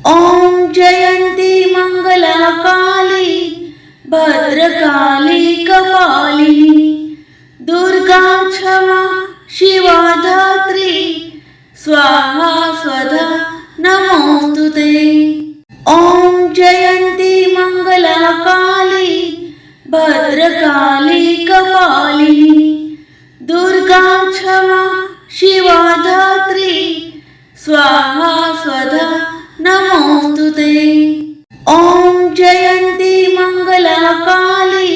ॐ जयन्ती मंगला काली भद्रकाली कपालिनी दुर्गा क्षमा शिवा धात्री स्वाहा स्वधा नमोस्तुते। ॐ जयन्ती मंगला काली भद्रकाली कपालिनी दुर्गा क्षमा शिवा धात्री स्वाहा स्वधा नमोस्तुते। ॐ जयन्ती मंगला काली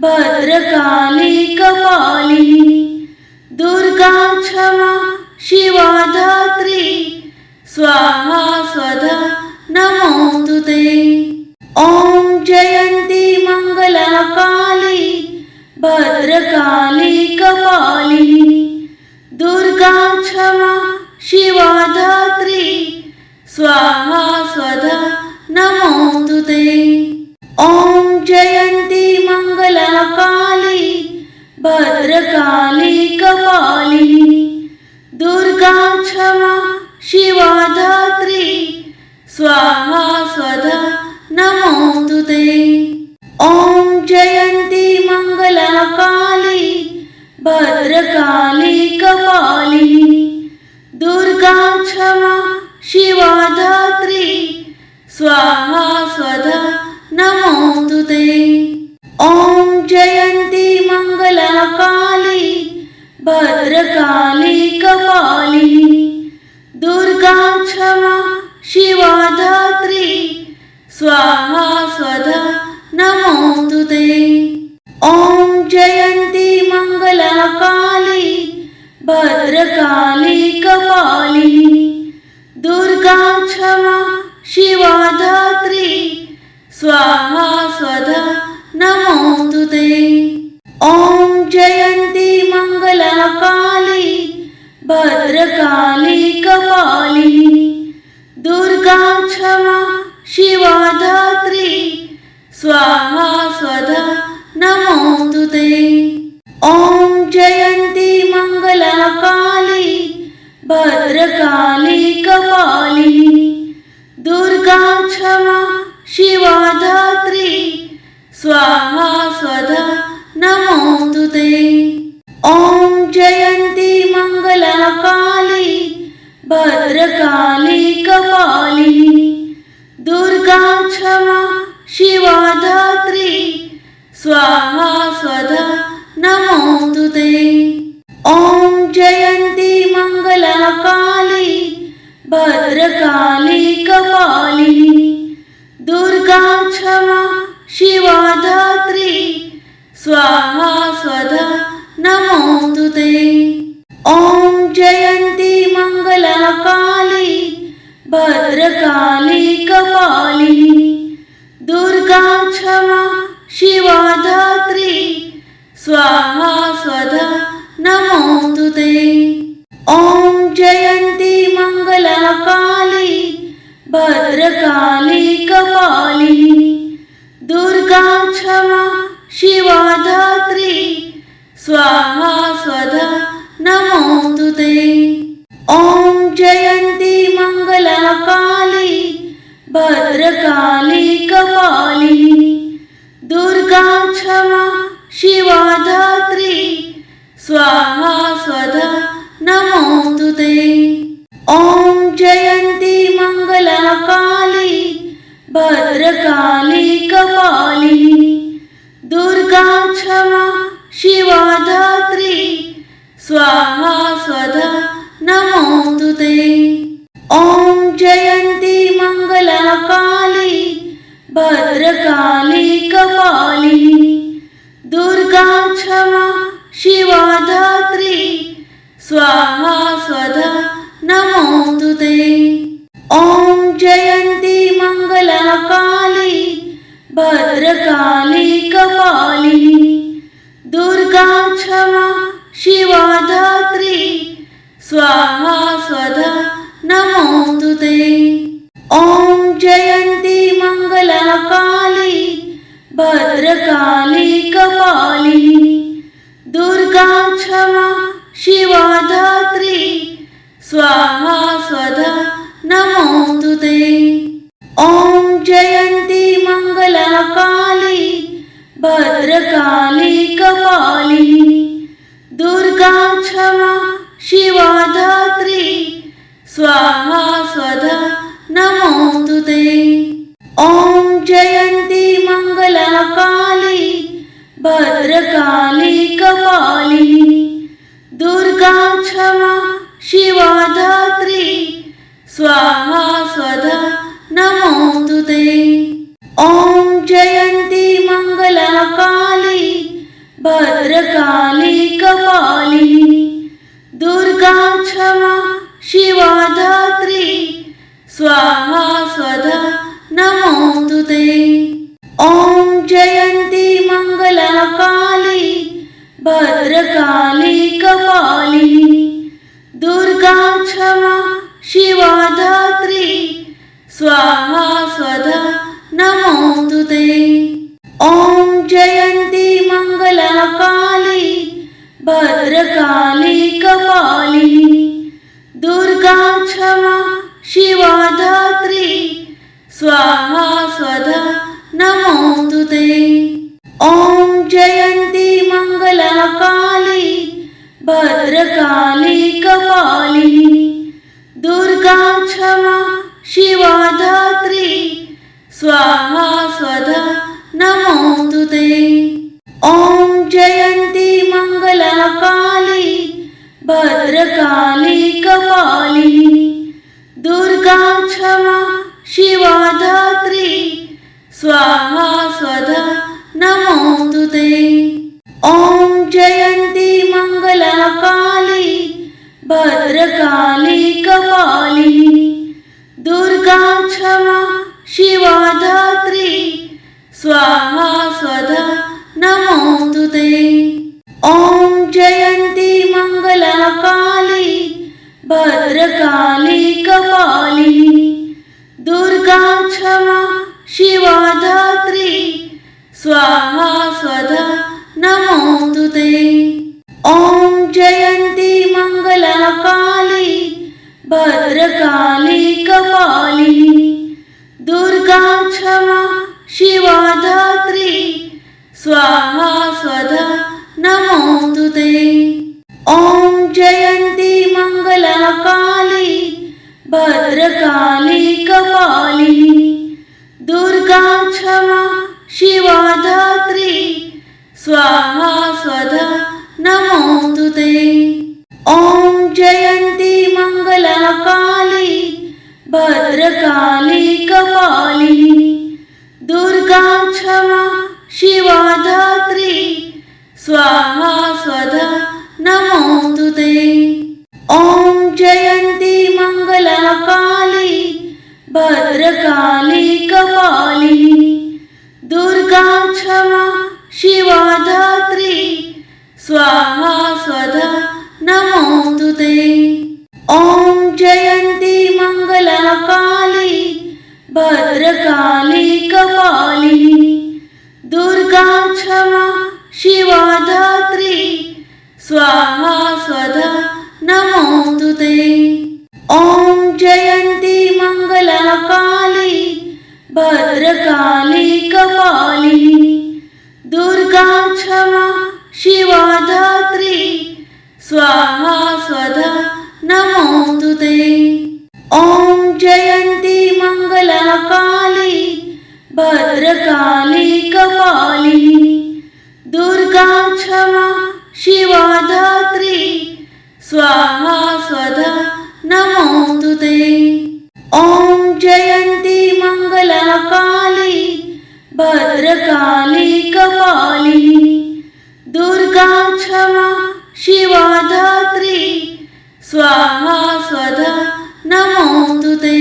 भद्रकाली कपालिनी दुर्गा क्षमा शिवा धात्री स्वाहा स्वधा नमोस्तुते। ॐ जयन्ती मंगला काली भद्रकाली कपालिनी दुर्गा क्षमा शिवा धात्री स्वाहा स्वधा नमोस्तुते। ॐ जयन्ती मंगला काली भद्रकाली कपालिनी दुर्गा क्षमा शिवा धात्री स्वाहा स्वधा नमोस्तुते। ॐ जयन्ती मंगला काली भद्रकाली कपालिनी दुर्गा क्षमा शिवा धात्री स्वाहा स्वधा नमोस्तुते। ॐ जयन्ती मंगला काली भद्रकाली कपालिनी दुर्गा क्षमा शिवा धात्री स्वाहा स्वधा नमोस्तुते। ॐ जयन्ती मंगला काली भद्रकाली कपालिनी दुर्गा क्षमा शिवा धात्री स्वाहा स्वधा नमोस्तुते। ॐ जयन्ती मंगला काली भद्रकाली कपालिनी दुर्गा क्षमा शिवा धात्री स्वाहा स्वधा नमोस्तुते। ॐ जयन्ती मंगला काली भद्रकाली कपालिनी दुर्गा क्षमा शिवा धात्री स्वाहा स्वधा नमोस्तुते। ॐ जयन्ती मंगला काली भद्रकाली कपालिनी दुर्गा क्षमा शिवा धात्री स्वाहा स्वधा नमोस्तुते। ॐ जयन्ती मंगला काली भद्रकाली कपालिनी दुर्गा क्षमा शिवा धात्री स्वाहा स्वधा नमोस्तुते। ॐ जयन्ती मंगला काली भद्रकाली कपालिनी दुर्गा क्षमा शिवा धात्री स्वाहा स्वधा नमोस्तुते। ॐ जयन्ती मंगला काली भद्रकाली कपालिनी दुर्गा क्षमा शिवा धात्री स्वाहा स्वधा नमोस्तुते। ॐ जयन्ती मंगला काली भद्रकाली कपालिनी दुर्गा क्षमा शिवा धात्री स्वाहा स्वधा नमोस्तुते। ॐ जयन्ती मंगला काली भद्रकाली कपालिनी दुर्गा क्षमा शिवा धात्री स्वाहा स्वधा नमोस्तुते। ॐ जयन्ती मंगला काली भद्रकाली कपालिनी दुर्गा क्षमा शिवा धात्री स्वाहा स्वधा नमोस्तुते। ॐ जयन्ती मंगला काली भद्रकाली कपालिनी दुर्गा क्षमा शिवा धात्री स्वाहा स्वधा नमोस्तुते। ॐ जयन्ती मंगला काली भद्रकाली कपालिनी दुर्गा क्षमा शिवा धात्री स्वाहा स्वधा नमोस्तुते। ॐ जयन्ती मंगला काली भद्रकाली कपालिनी दुर्गा क्षमा शिवा धात्री स्वाहा स्वधा नमोस्तुते। ॐ जयन्ती मंगला काली भद्रकाली कपालिनी दुर्गा क्षमा शिवा धात्री स्वाहा स्वधा नमोस्तुते। ॐ जयन्ती मंगला काली भद्रकाली कपालिनी दुर्गा क्षमा शिवा धात्री स्वाहा स्वधा नमोस्तुते। ॐ जयन्ती मंगला काली भद्रकाली कपालिनी दुर्गा क्षमा शिवा धात्री स्वाहा स्वधा नमोस्तुते। ॐ जयन्ती मंगला काली भद्रकाली कपालिनी दुर्गा क्षमा शिवा धात्री स्वाहा स्वधा नमोस्तुते। ॐ जयन्ती मंगला काली भद्रकाली कपालिनी दुर्गा क्षमा शिवा धात्री स्वाहा स्वधा नमोस्तुते। ॐ जयन्ती मंगला काली भद्रकाली कपालिनी दुर्गा क्षमा शिवा धात्री स्वाहा स्वधा नमोस्तुते। ॐ जयन्ती मंगला काली भद्रकाली कपालिनी दुर्गा क्षमा शिवा धात्री स्वाहा स्वधा नमोस्तुते। ॐ जयन्ती मंगला काली भद्रकाली कपालिनी दुर्गा क्षमा शिवा धात्री स्वाहा स्वधा नमोस्तुते। ॐ जयन्ती मंगला काली भद्रकाली कपालिनी दुर्गा क्षमा शिवा धात्री स्वाहा स्वधा नमोस्तुते। ॐ जयन्ती मंगला काली भद्रकाली कपालिनी दुर्गा क्षमा शिवा धात्री स्वाहा स्वधा नमोस्तुते। ॐ जयन्ती मंगला काली भद्रकाली कपालिनी दुर्गा क्षमा शिवा धात्री स्वाहा स्वधा नमोस्तुते। ॐ जयन्ती मंगला काली भद्रकाली कपालिनी दुर्गा क्षमा शिवा धात्री स्वाहा स्वधा नमोस्तुते। ॐ जयन्ती मंगला काली भद्रकाली कपालिनी दुर्गा क्षमा शिवा धात्री स्वाहा स्वधा नमोस्तुते। ॐ जयन्ती मंगला काली भद्रकाली कपालिनी दुर्गा क्षमा शिवा धात्री स्वाहा स्वधा नमोस्तुते। ॐ जयन्ती मंगला काली भद्रकाली कपालिनी दुर्गा क्षमा शिवा धात्री स्वाहा स्वधा नमोस्तुते। ॐ जयन्ती मंगला काली भद्रकाली कपालिनी दुर्गा क्षमा शिवा धात्री स्वाहा स्वधा नमोस्तुते।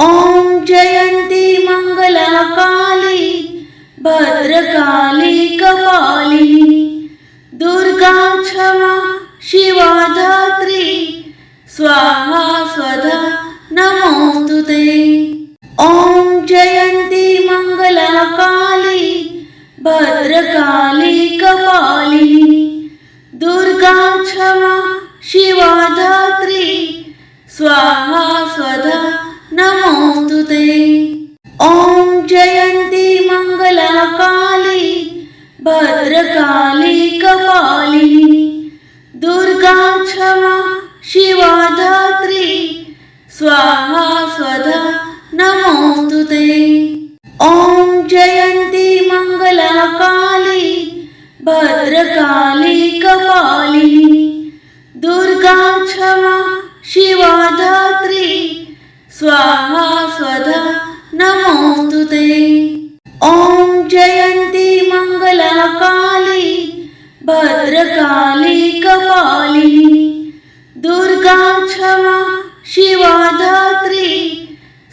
ॐ जयन्ती मंगला काली भद्रकाली कपालिनी दुर्गा क्षमा शिवा धात्री स्वाहा स्वधा नमोस्तुते। ॐ जयन्ती मंगला काली भद्रकाली कपालिनी दुर्गा क्षमा शिवा धात्री स्वाहा स्वधा नमोस्तुते। ॐ जयन्ती मंगला काली भद्रकाली कपालिनी दुर्गा क्षमा शिवा धात्री स्वाहा स्वधा नमोस्तुते। ॐ जयन्ती मंगला काली भद्रकाली कपालिनी दुर्गा क्षमा शिवा धात्री स्वाहा स्वधा नमोस्तुते। ॐ जयन्ती मंगला काली भद्रकाली कपालिनी दुर्गा क्षमा शिवा धात्री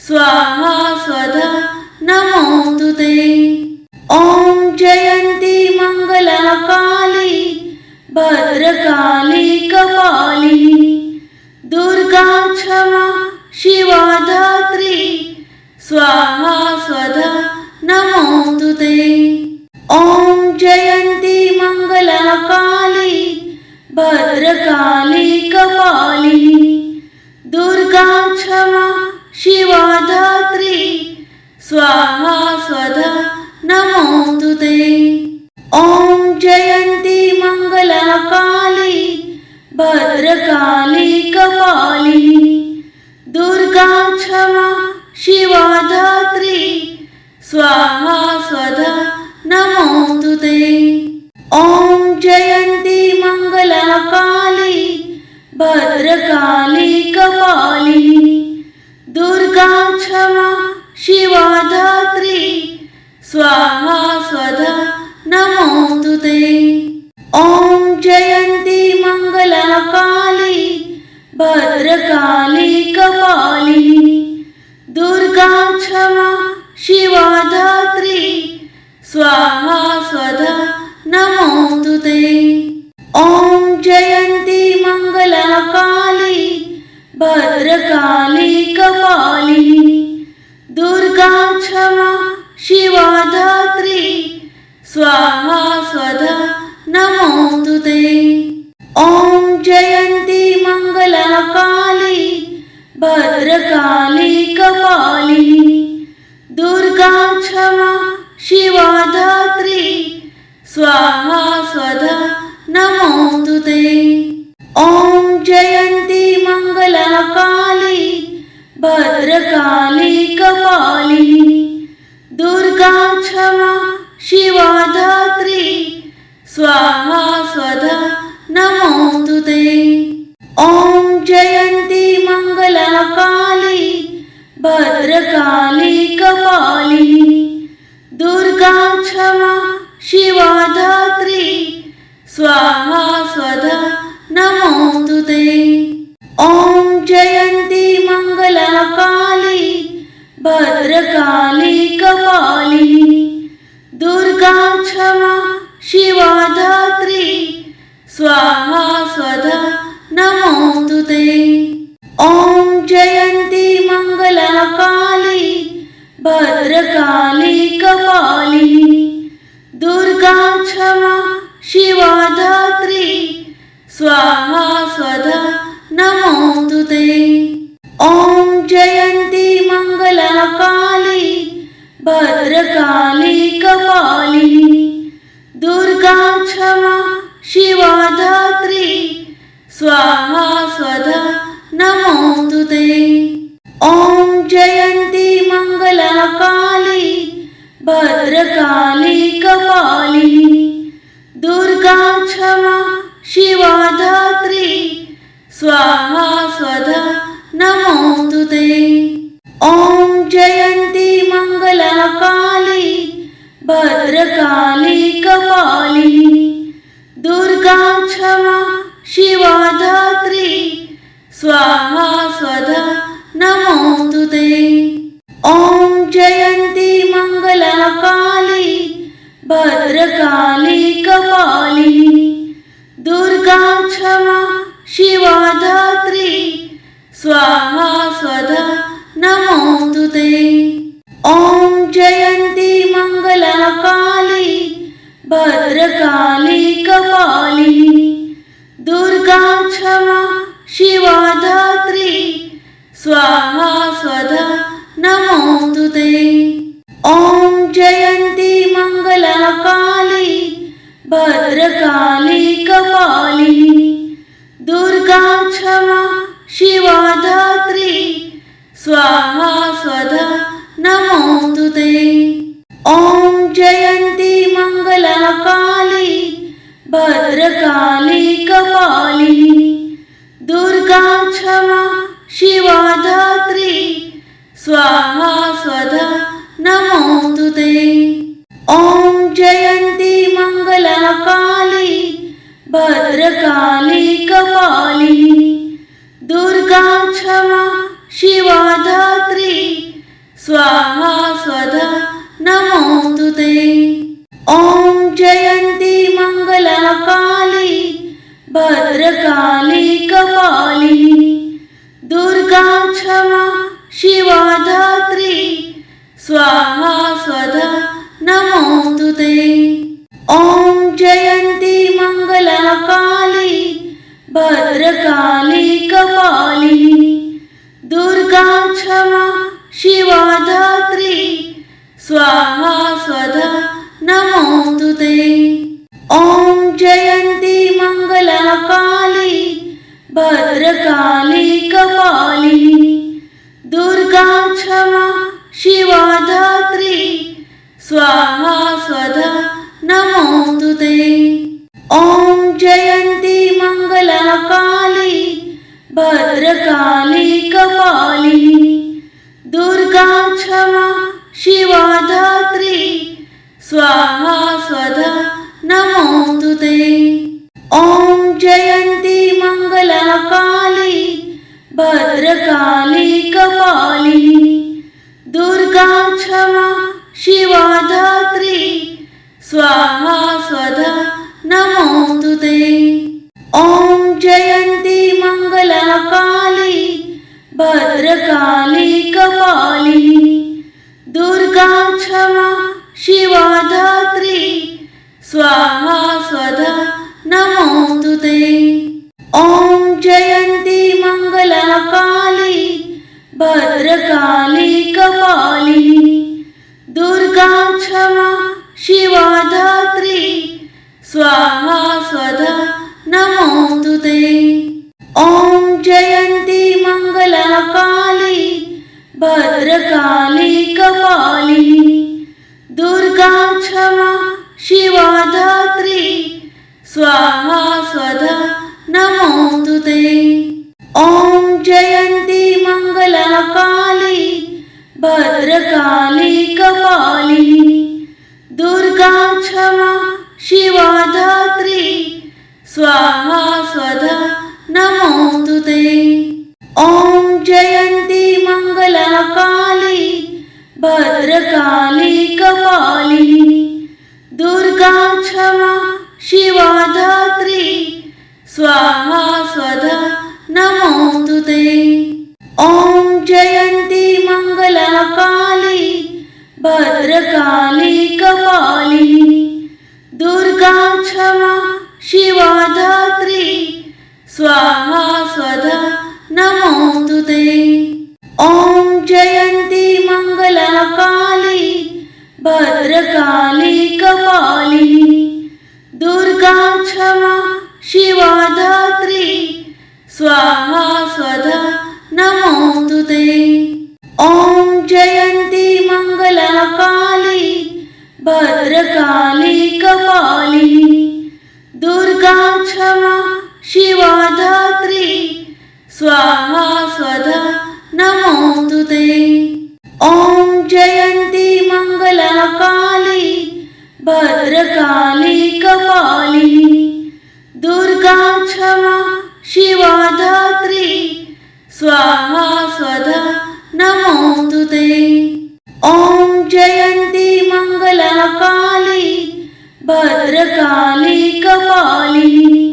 स्वाहा स्वधा नमोस्तुते। ॐ जयन्ती मंगला काली भद्रकाली कपालिनी दुर्गा क्षमा शिवा धात्री स्वाहा स्वधा नमोस्तुते। ॐ जयन्ती मंगला काली भद्रकाली कपालिनी दुर्गा क्षमा शिवा धात्री स्वाहा स्वधा नमोस्तुते। ॐ जयन्ती मंगला काली भद्रकाली कपालिनी दुर्गा क्षमा शिवा धात्री स्वाहा स्वधा नमोस्तुते। ॐ जयन्ती मंगला काली भद्रकाली कपालिनी दुर्गा क्षमा शिवा धात्री स्वाहा स्वधा नमोस्तुते। ॐ जयन्ती मंगला काली भद्रकाली कपालिनी दुर्गा क्षमा शिवा धात्री स्वाहा स्वधा नमोस्तुते। ॐ जयन्ती मंगला काली भद्रकाली कपालिनी दुर्गा क्षमा शिवा धात्री स्वाहा स्वधा नमोस्तुते। ॐ जयन्ती मंगला काली भद्रकाली कपालिनी दुर्गा क्षमा शिवा धात्री स्वाहा स्वधा नमोस्तुते। ॐ जयन्ती मंगला काली भद्रकाली कपालिनी दुर्गा क्षमा शिवा धात्री स्वाहा स्वधा नमोस्तुते। ॐ जयन्ती मंगला काली भद्रकाली कपालिनी दुर्गा क्षमा शिवा धात्री स्वाहा स्वधा नमोस्तुते। ॐ जयन्ती मंगला काली भद्रकाली कपालिनी दुर्गा क्षमा शिवा धात्री स्वाहा स्वधा नमोस्तुते। ॐ जयन्ती मंगला काली भद्रकाली कपालिनी दुर्गा क्षमा शिवा धात्री स्वाहा स्वधा नमोस्तुते। ॐ जयन्ती मंगला काली भद्रकाली कपालिनी दुर्गा क्षमा शिवा धात्री स्वाहा स्वधा नमोऽस्तु ते। ॐ जयन्ती मङ्गलाकाली भद्रकाली कपालिनी दुर्गा क्षमा शिवा धात्री स्वाहा स्वधा नमोऽस्तु ते। ॐ जयन्ती मङ्गलाकाली भद्रकाली कपालिनी दुर्गा क्षमा शिवा धात्री स्वाहा स्वधा नमोऽस्तु ते। ॐ जयन्ती मङ्गलाकाली भद्रकाली कपालिनी दुर्गा क्षमा शिवा धात्री स्वाहा स्वधा नमोऽस्तु ते। ॐ जयन्ती मङ्गलाकाली भद्रकाली कपालिनी दुर्गा क्षमा शिवा धात्री स्वाहा स्वधा नमोऽस्तु ते। ॐ जयन्ती मङ्गलाकाली भद्रकाली कपालिनी दुर्गा क्षमा शिवा धात्री स्वाहा स्वधा नमोऽस्तु ते। ॐ जयन्ती मङ्गलाकाली भद्रकाली कपालिनी दुर्गा क्षमा शिवा धात्री स्वाहा स्वधा नमोऽस्तु ते। ॐ जयन्ती मङ्गलाकाली भद्रकाली कपालिनी दुर्गा क्षमा शिवा धात्री स्वाहा स्वधा नमोऽस्तु ते। ॐ जयन्ती मङ्गलाकाली भद्रकाली कपालिनी दुर्गा क्षमा शिवा धात्री स्वाहा स्वधा नमोऽस्तु ते। ॐ जयन्ती मङ्गलाकाली भद्रकाली कपालिनी दुर्गा क्षमा शिवा धात्री स्वाहा स्वधा नमोऽस्तु ते। ॐ जयन्ती मङ्गलाकाली भद्रकाली कपालिनी दुर्गा क्षमा शिवा धात्री स्वाहा स्वधा नमोऽस्तु ते। ॐ जयन्ती मङ्गलाकाली भद्रकाली कपालिनी दुर्गा क्षमा शिवा धात्री स्वाहा स्वधा नमोऽस्तु ते। ॐ जयन्ती मङ्गलाकाली भद्रकाली कपालिनी दुर्गा क्षमा शिवा धात्री स्वाहा स्वधा नमोऽस्तु ते। ॐ जयन्ती मङ्गलाकाली भद्रकाली कपालिनी दुर्गा क्षमा शिवा धात्री स्वाहा स्वधा नमोऽस्तु ते। ॐ जयन्ती मङ्गलाकाली भद्रकाली कपालिनी दुर्गा क्षमा शिवा धात्री स्वाहा स्वधा नमोऽस्तु ते। ॐ जयन्ती मङ्गलाकाली भद्रकाली कपालिनी दुर्गा क्षमा शिवा धात्री स्वाहा स्वधा नमोऽस्तु ते। ॐ जयन्ती मङ्गलाकाली भद्रकाली कपालिनी दुर्गा क्षमा शिवा धात्री स्वाहा स्वधा नमोऽस्तु ते। ॐ जयन्ती मङ्गलाकाली भद्रकाली कपालिनी दुर्गा क्षमा शिवा धात्री स्वाहा स्वधा नमोऽस्तु ते। ॐ जयन्ती मङ्गलाकाली भद्रकाली कपालिनी दुर्गा क्षमा शिवा धात्री स्वाहा स्वधा नमोऽस्तु ते। ॐ जयन्ती मङ्गलाकाली भद्रकाली कपालिनी दुर्गा क्षमा शिवा धात्री स्वाहा स्वधा नमोस्तुते। ॐ जयन्ती मङ्गलाकाली भद्रकाली कपालिनी दुर्गा क्षमा शिवा धात्री स्वाहा स्वधा नमोस्तुते। ॐ जयन्ती मङ्गलाकाली भद्रकाली कपालिनी दुर्गा क्षमा शिवा धात्री स्वाहा स्वधा नमोस्तुते। ॐ जयन्ती मङ्गलाकाली भद्रकाली कपालिनी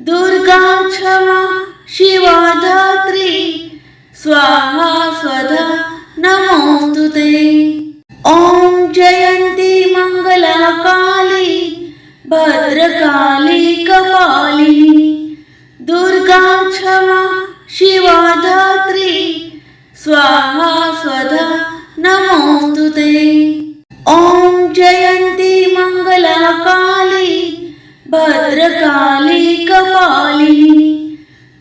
दुर्गा क्षमा शिवा धात्री स्वाहा स्वधा नमोस्तुते। ॐ जयन्ती मङ्गलाकाली भद्रकाली कपालिनी दुर्गा क्षमा शिवा धात्री स्वाहा स्वधा नमोस्तुते। ॐ जयन्ती मङ्गलाकाली भद्रकाली कपालिनी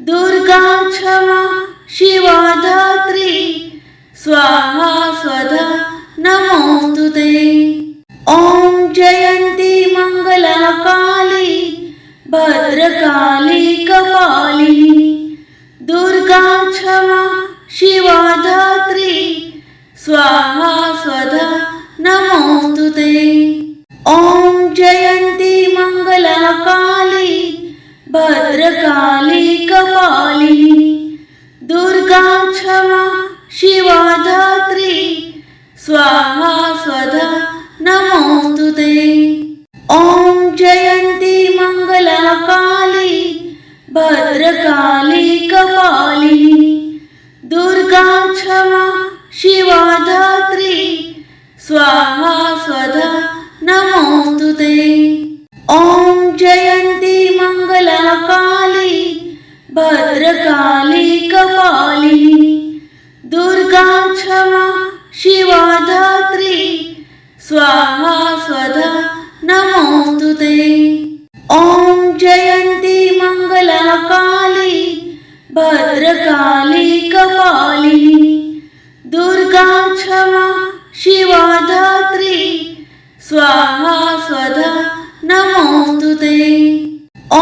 दुर्गा क्षमा शिवा धात्री स्वाहा स्वधा नमोस्तुते। ॐ जयन्ती मङ्गलाकाली भद्रकाली कपालिनी दुर्गा क्षमा शिवा धात्री स्वाहा स्वधा नमोस्तुते। ॐ जयन्ती मङ्गलाकाली भद्रकाली कपालिनी दुर्गा क्षमा शिवा धात्री स्वाहा स्वधा नमोस्तुते। ॐ जयन्ती मङ्गलाकाली भद्रकाली कपालिनी दुर्गा क्षमा शिवा धात्री स्वाहा स्वधा नमोस्तुते। ॐ जयन्ती मङ्गलाकाली भद्रकाली कपालिनी दुर्गा क्षमा शिवा धात्री स्वाहा स्वधा नमोस्तुते। ॐ जयन्ती मङ्गलाकाली भद्रकाली कपालिनी दुर्गा क्षमा शिवा धात्री स्वाहा स्वधा नमोस्तुते। ॐ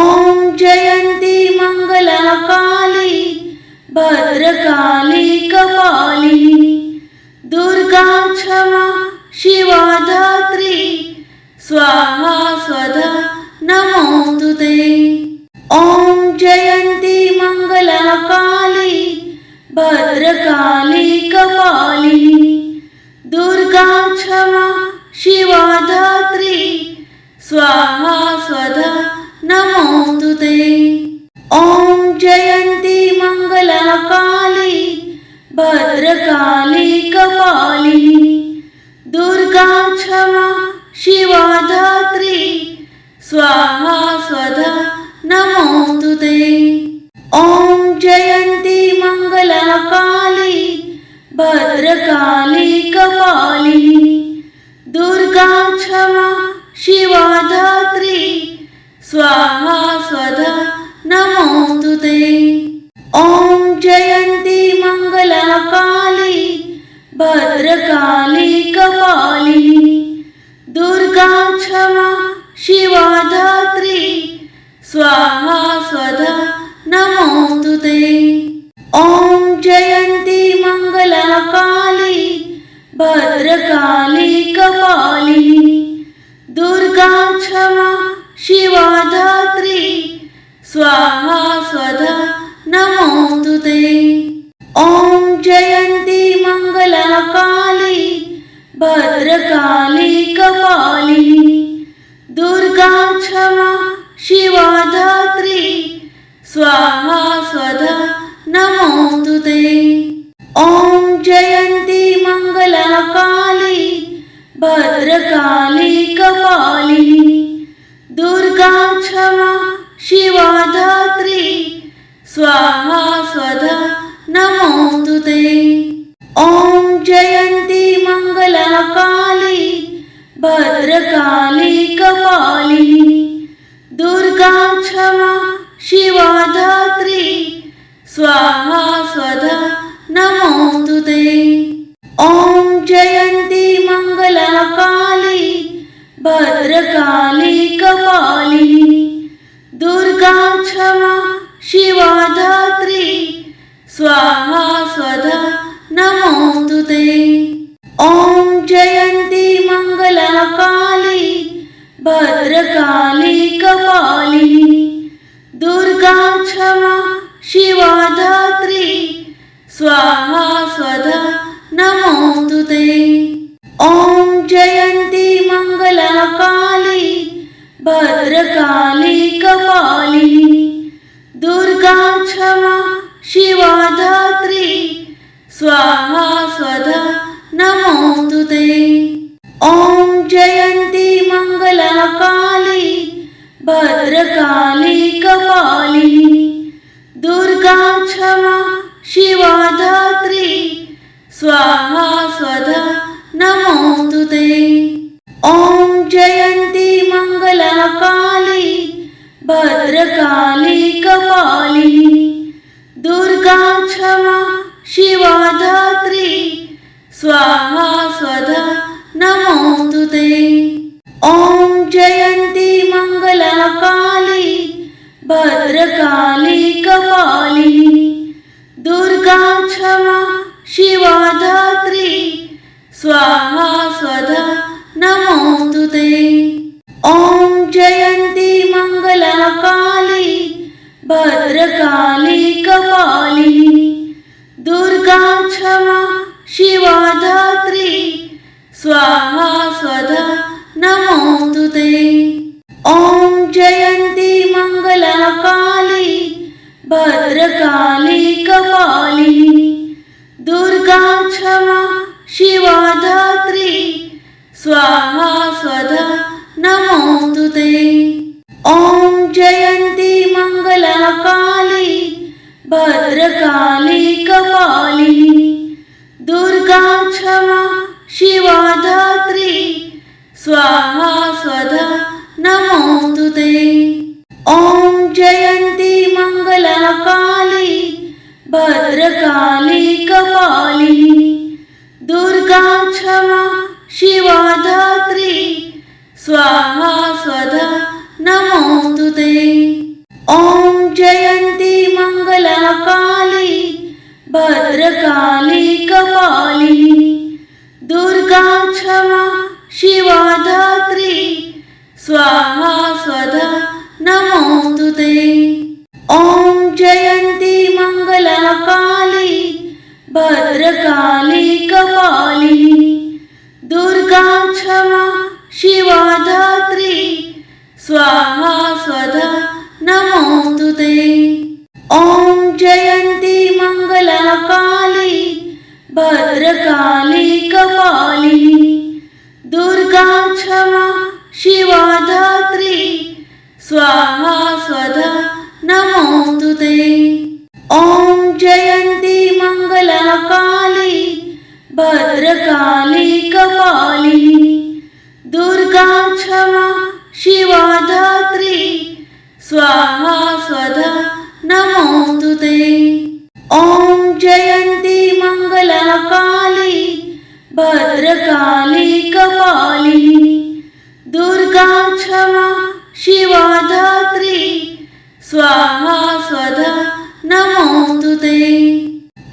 जयन्ती मङ्गलाकाली भद्रकाली कपालिनी दुर्गा क्षमा शिवा धात्री स्वाहा स्वधा नमोस्तुते। ॐ जयन्ती मङ्गलाकाली भद्रकाली कपालिनी दुर्गा क्षमा शिवा धात्री स्वाहा स्वधा नमोस्तुते। ॐ जयन्ती मङ्गलाकाली भद्रकाली कपालिनी दुर्गा क्षमा शिवा धात्री स्वाहा स्वधा नमोस्तुते। ॐ जयन्ती मङ्गलाकाली भद्रकाली कपालिनी दुर्गा क्षमा शिवा धात्री स्वाहा स्वधा नमोस्तुते। ॐ जयन्ती मङ्गलाकाली भद्रकाली कपालिनी दुर्गा क्षमा शिवा धात्री स्वाहा स्वधा नमोस्तुते। ॐ जयन्ती मङ्गलाकाली भद्रकाली कपालिनी दुर्गा क्षमा शिवा धात्री स्वाहा स्वधा नमोस्तुते। ॐ जयन्ती मङ्गलाकाली भद्रकाली कपालिनी दुर्गा क्षमा शिवा धात्री स्वाहा स्वधा नमोस्तुते। ॐ जयन्ती मङ्गलाकाली भद्रकाली कपालिनी दुर्गा क्षमा शिवा धात्री स्वाहा स्वधा नमोस्तुते। ॐ जयन्ती मङ्गलाकाली भद्रकाली कपालिनी दुर्गा क्षमा शिवा धात्री स्वाहा स्वधा नमोस्तुते। ॐ जयन्ती मंगला काली भद्रकाली कपालिनी दुर्गा क्षमा शिवा धात्री स्वाहा स्वधा नमोस्तुते। ॐ जयन्ती मंगला काली भद्रकाली कपालिनी दुर्गा क्षमा शिवा धात्री स्वाहा स्वधा नमोस्तुते। ॐ जयन्ती मंगला काली भद्रकाली कपालिनी दुर्गा क्षमा शिवा धात्री स्वाहा स्वधा नमोस्तुते। ॐ जयन्ती मंगला काली भद्रकाली कपालिनी दुर्गा क्षमा शिवा धात्री स्वाहा स्वधा नमोस्तुते। ॐ जयन्ती मंगला काली भद्रकाली कपालिनी दुर्गा क्षमा शिवा धात्री स्वाहा स्वधा नमोस्तुते। ॐ जयन्ती मंगला काली भद्रकाली कपालिनी दुर्गा क्षमा शिवा धात्री स्वाहा स्वधा नमोस्तुते। ॐ जयन्ती मंगला काली भद्रकाली कपालिनी दुर्गा क्षमा शिवा धात्री स्वाहा स्वधा नमोस्तुते। ॐ जयन्ती मंगला काली भद्रकाली कपालिनी दुर्गा क्षमा शिवा धात्री स्वाहा स्वधा नमोस्तुते। ॐ जयन्ती मंगला काली भद्रकाली कपालिनी दुर्गा क्षमा शिवा धात्री स्वाहा स्वधा नमोस्तुते। ॐ जयन्ती मंगला काली भद्रकाली कपालिनी दुर्गा क्षमा शिवा धात्री स्वाहा स्वधा नमोस्तुते। ॐ जयन्ती मंगला काली भद्रकाली कपालिनी दुर्गा क्षमा शिवा धात्री स्वाहा स्वधा नमोस्तुते। ॐ जयन्ती मंगला काली भद्रकाली कपालिनी दुर्गा क्षमा शिवा धात्री स्वाहा स्वधा नमोस्तुते। ॐ जयन्ती मंगला काली भद्रकाली कपालिनी दुर्गा क्षमा शिवा धात्री स्वाहा स्वधा नमोस्तुते। ॐ जयन्ती मंगला काली भद्रकाली कपालिनी दुर्गा क्षमा शिवा धात्री स्वाहा स्वधा नमोस्तुते। ॐ जयन्ती मंगला काली भद्रकाली कपालिनी दुर्गा क्षमा शिवा धात्री स्वाहा स्वधा नमोस्तुते।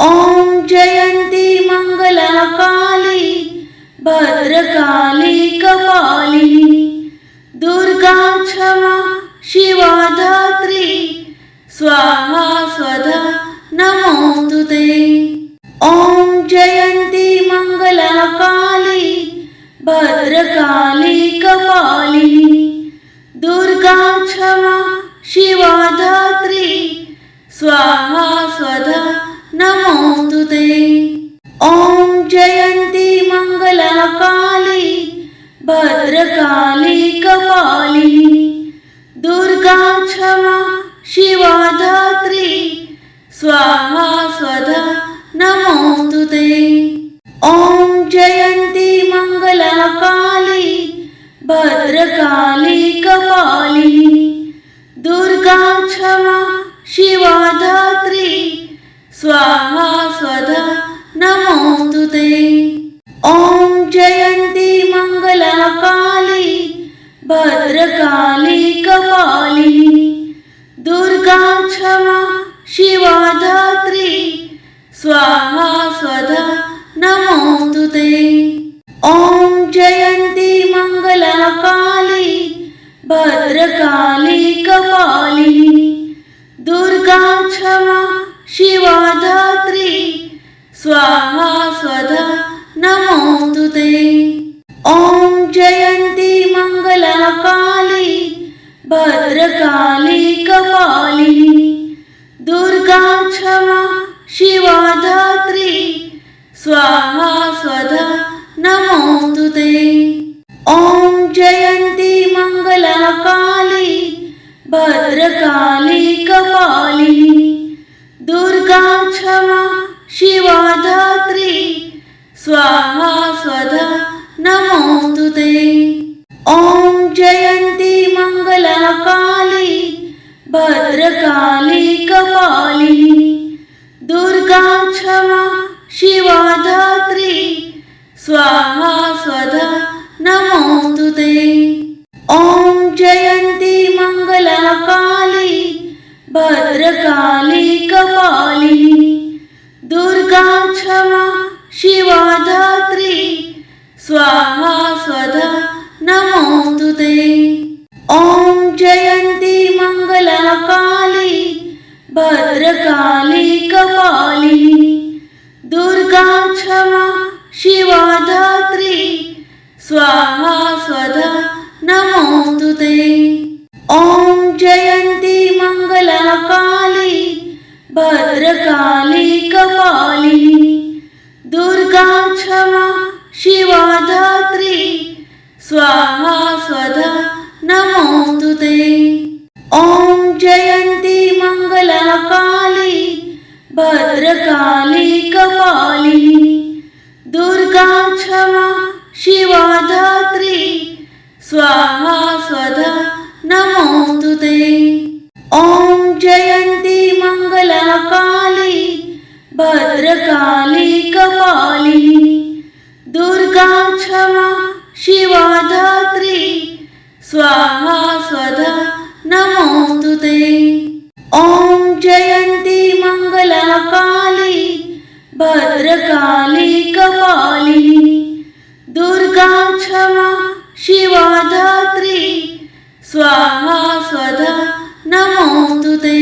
ॐ जयन्ती मंगला काली भद्रकाली कपालिनी दुर्गा क्षमा शिवा धात्री स्वाहा स्वधा नमोस्तुते। ॐ जयन्ती मंगला काली भद्रकाली कपालिनी दुर्गा क्षमा शिवा धात्री स्वाहा स्वधा नमोस्तुते। ॐ जयन्ती मंगला काली भद्रकाली कपालिनी दुर्गा क्षमा शिवा धात्री स्वाहा स्वधा नमोस्तुते। ॐ जयन्ती मंगला काली भद्रकाली कपालिनी दुर्गा क्षमा शिवा धात्री स्वाहा स्वधा नमोऽस्तु ते। ॐ जयन्ती मंगला काली भद्रकाली कपालिनी दुर्गा क्षमा शिवा धात्री स्वाहा स्वधा नमोऽस्तु ते। ॐ जयन्ती मंगला काली भद्रकाली कपालिनी दुर्गा क्षमा शिवा धात्री स्वाहा स्वधा नमोऽस्तु ते। ॐ जयन्ती मंगला काली भद्रकाली कपालिनी दुर्गा क्षमा शिवा धात्री स्वाहा स्वधा नमोऽस्तु ते। ॐ जयन्ती मंगला काली भद्रकाली कपालिनी दुर्गा क्षमा शिवा धात्री स्वाहा स्वधा नमोऽस्तु ते। ॐ जयन्ती मंगला काली भद्रकाली कपालिनी दुर्गा क्षमा शिवा धात्री स्वाहा स्वधा नमोऽस्तु ते। ॐ जयन्ती मंगला काली भद्रकाली कपालिनी दुर्गा क्षमा शिवा धात्री स्वाहा स्वधा नमोऽस्तु ते। ॐ जयन्ती मंगला काली भद्रकाली कपालिनी दुर्गा क्षमा शिवा धात्री स्वाहा स्वधा नमोऽस्तु ते। ॐ जयन्ती मंगला काली भद्रकाली कपालिनी दुर्गा क्षमा शिवा धात्री स्वाहा स्वधा नमोऽस्तु ते। ॐ जयन्ती मंगला काली भद्रकाली कपालिनी दुर्गा क्षमा शिवा धात्री स्वाहा स्वधा नमोऽस्तु ते। ॐ जयन्ती मंगला काली भद्रकाली कपालिनी दुर्गा क्षमा शिवा धात्री स्वाहा स्वधा नमोऽस्तु ते।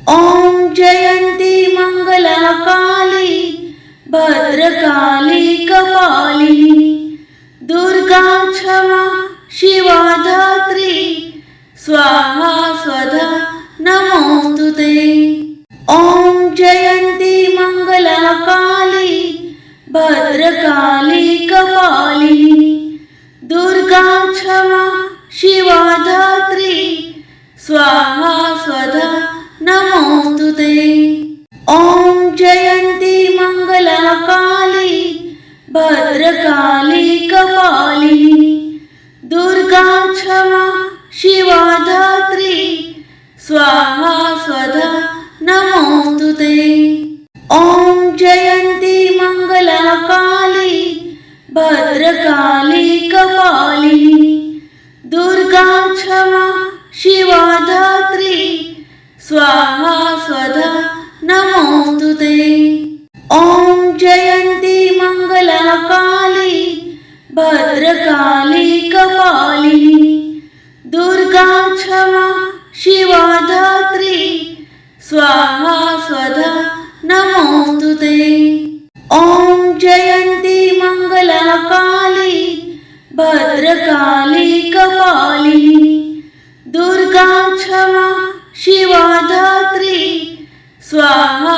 ॐ जयन्ती मंगला काली भद्रकाली कपालिनी दुर्गा क्षमा शिवा धात्री स्वाहा स्वधा नमोऽस्तु ते। ॐ जयन्ती मंगला काली भद्रकाली कपालिनी दुर्गा क्षमा शिवा धात्री स्वाहा स्वधा नमोऽस्तु ते। ॐ जयन्ती मंगला काली भद्रकाली कपालिनी दुर्गा क्षमा शिवा धात्री स्वाहा स्वधा नमोऽस्तु ते। ॐ जयन्ती मंगला काली भद्रकाली कपालिनी दुर्गा क्षमा शिवा धात्री स्वाहा स्वधा नमोऽस्तु ते। ॐ जयन्ती मंगला काली भद्रकाली कपालिनी दुर्गा क्षमा शिवा धात्री स्वाहा स्वधा नमोऽस्तु ते। ॐ जयन्ती मंगला काली भद्रकाली कपालिनी दुर्गा क्षमा शिवा धात्री स्वाहा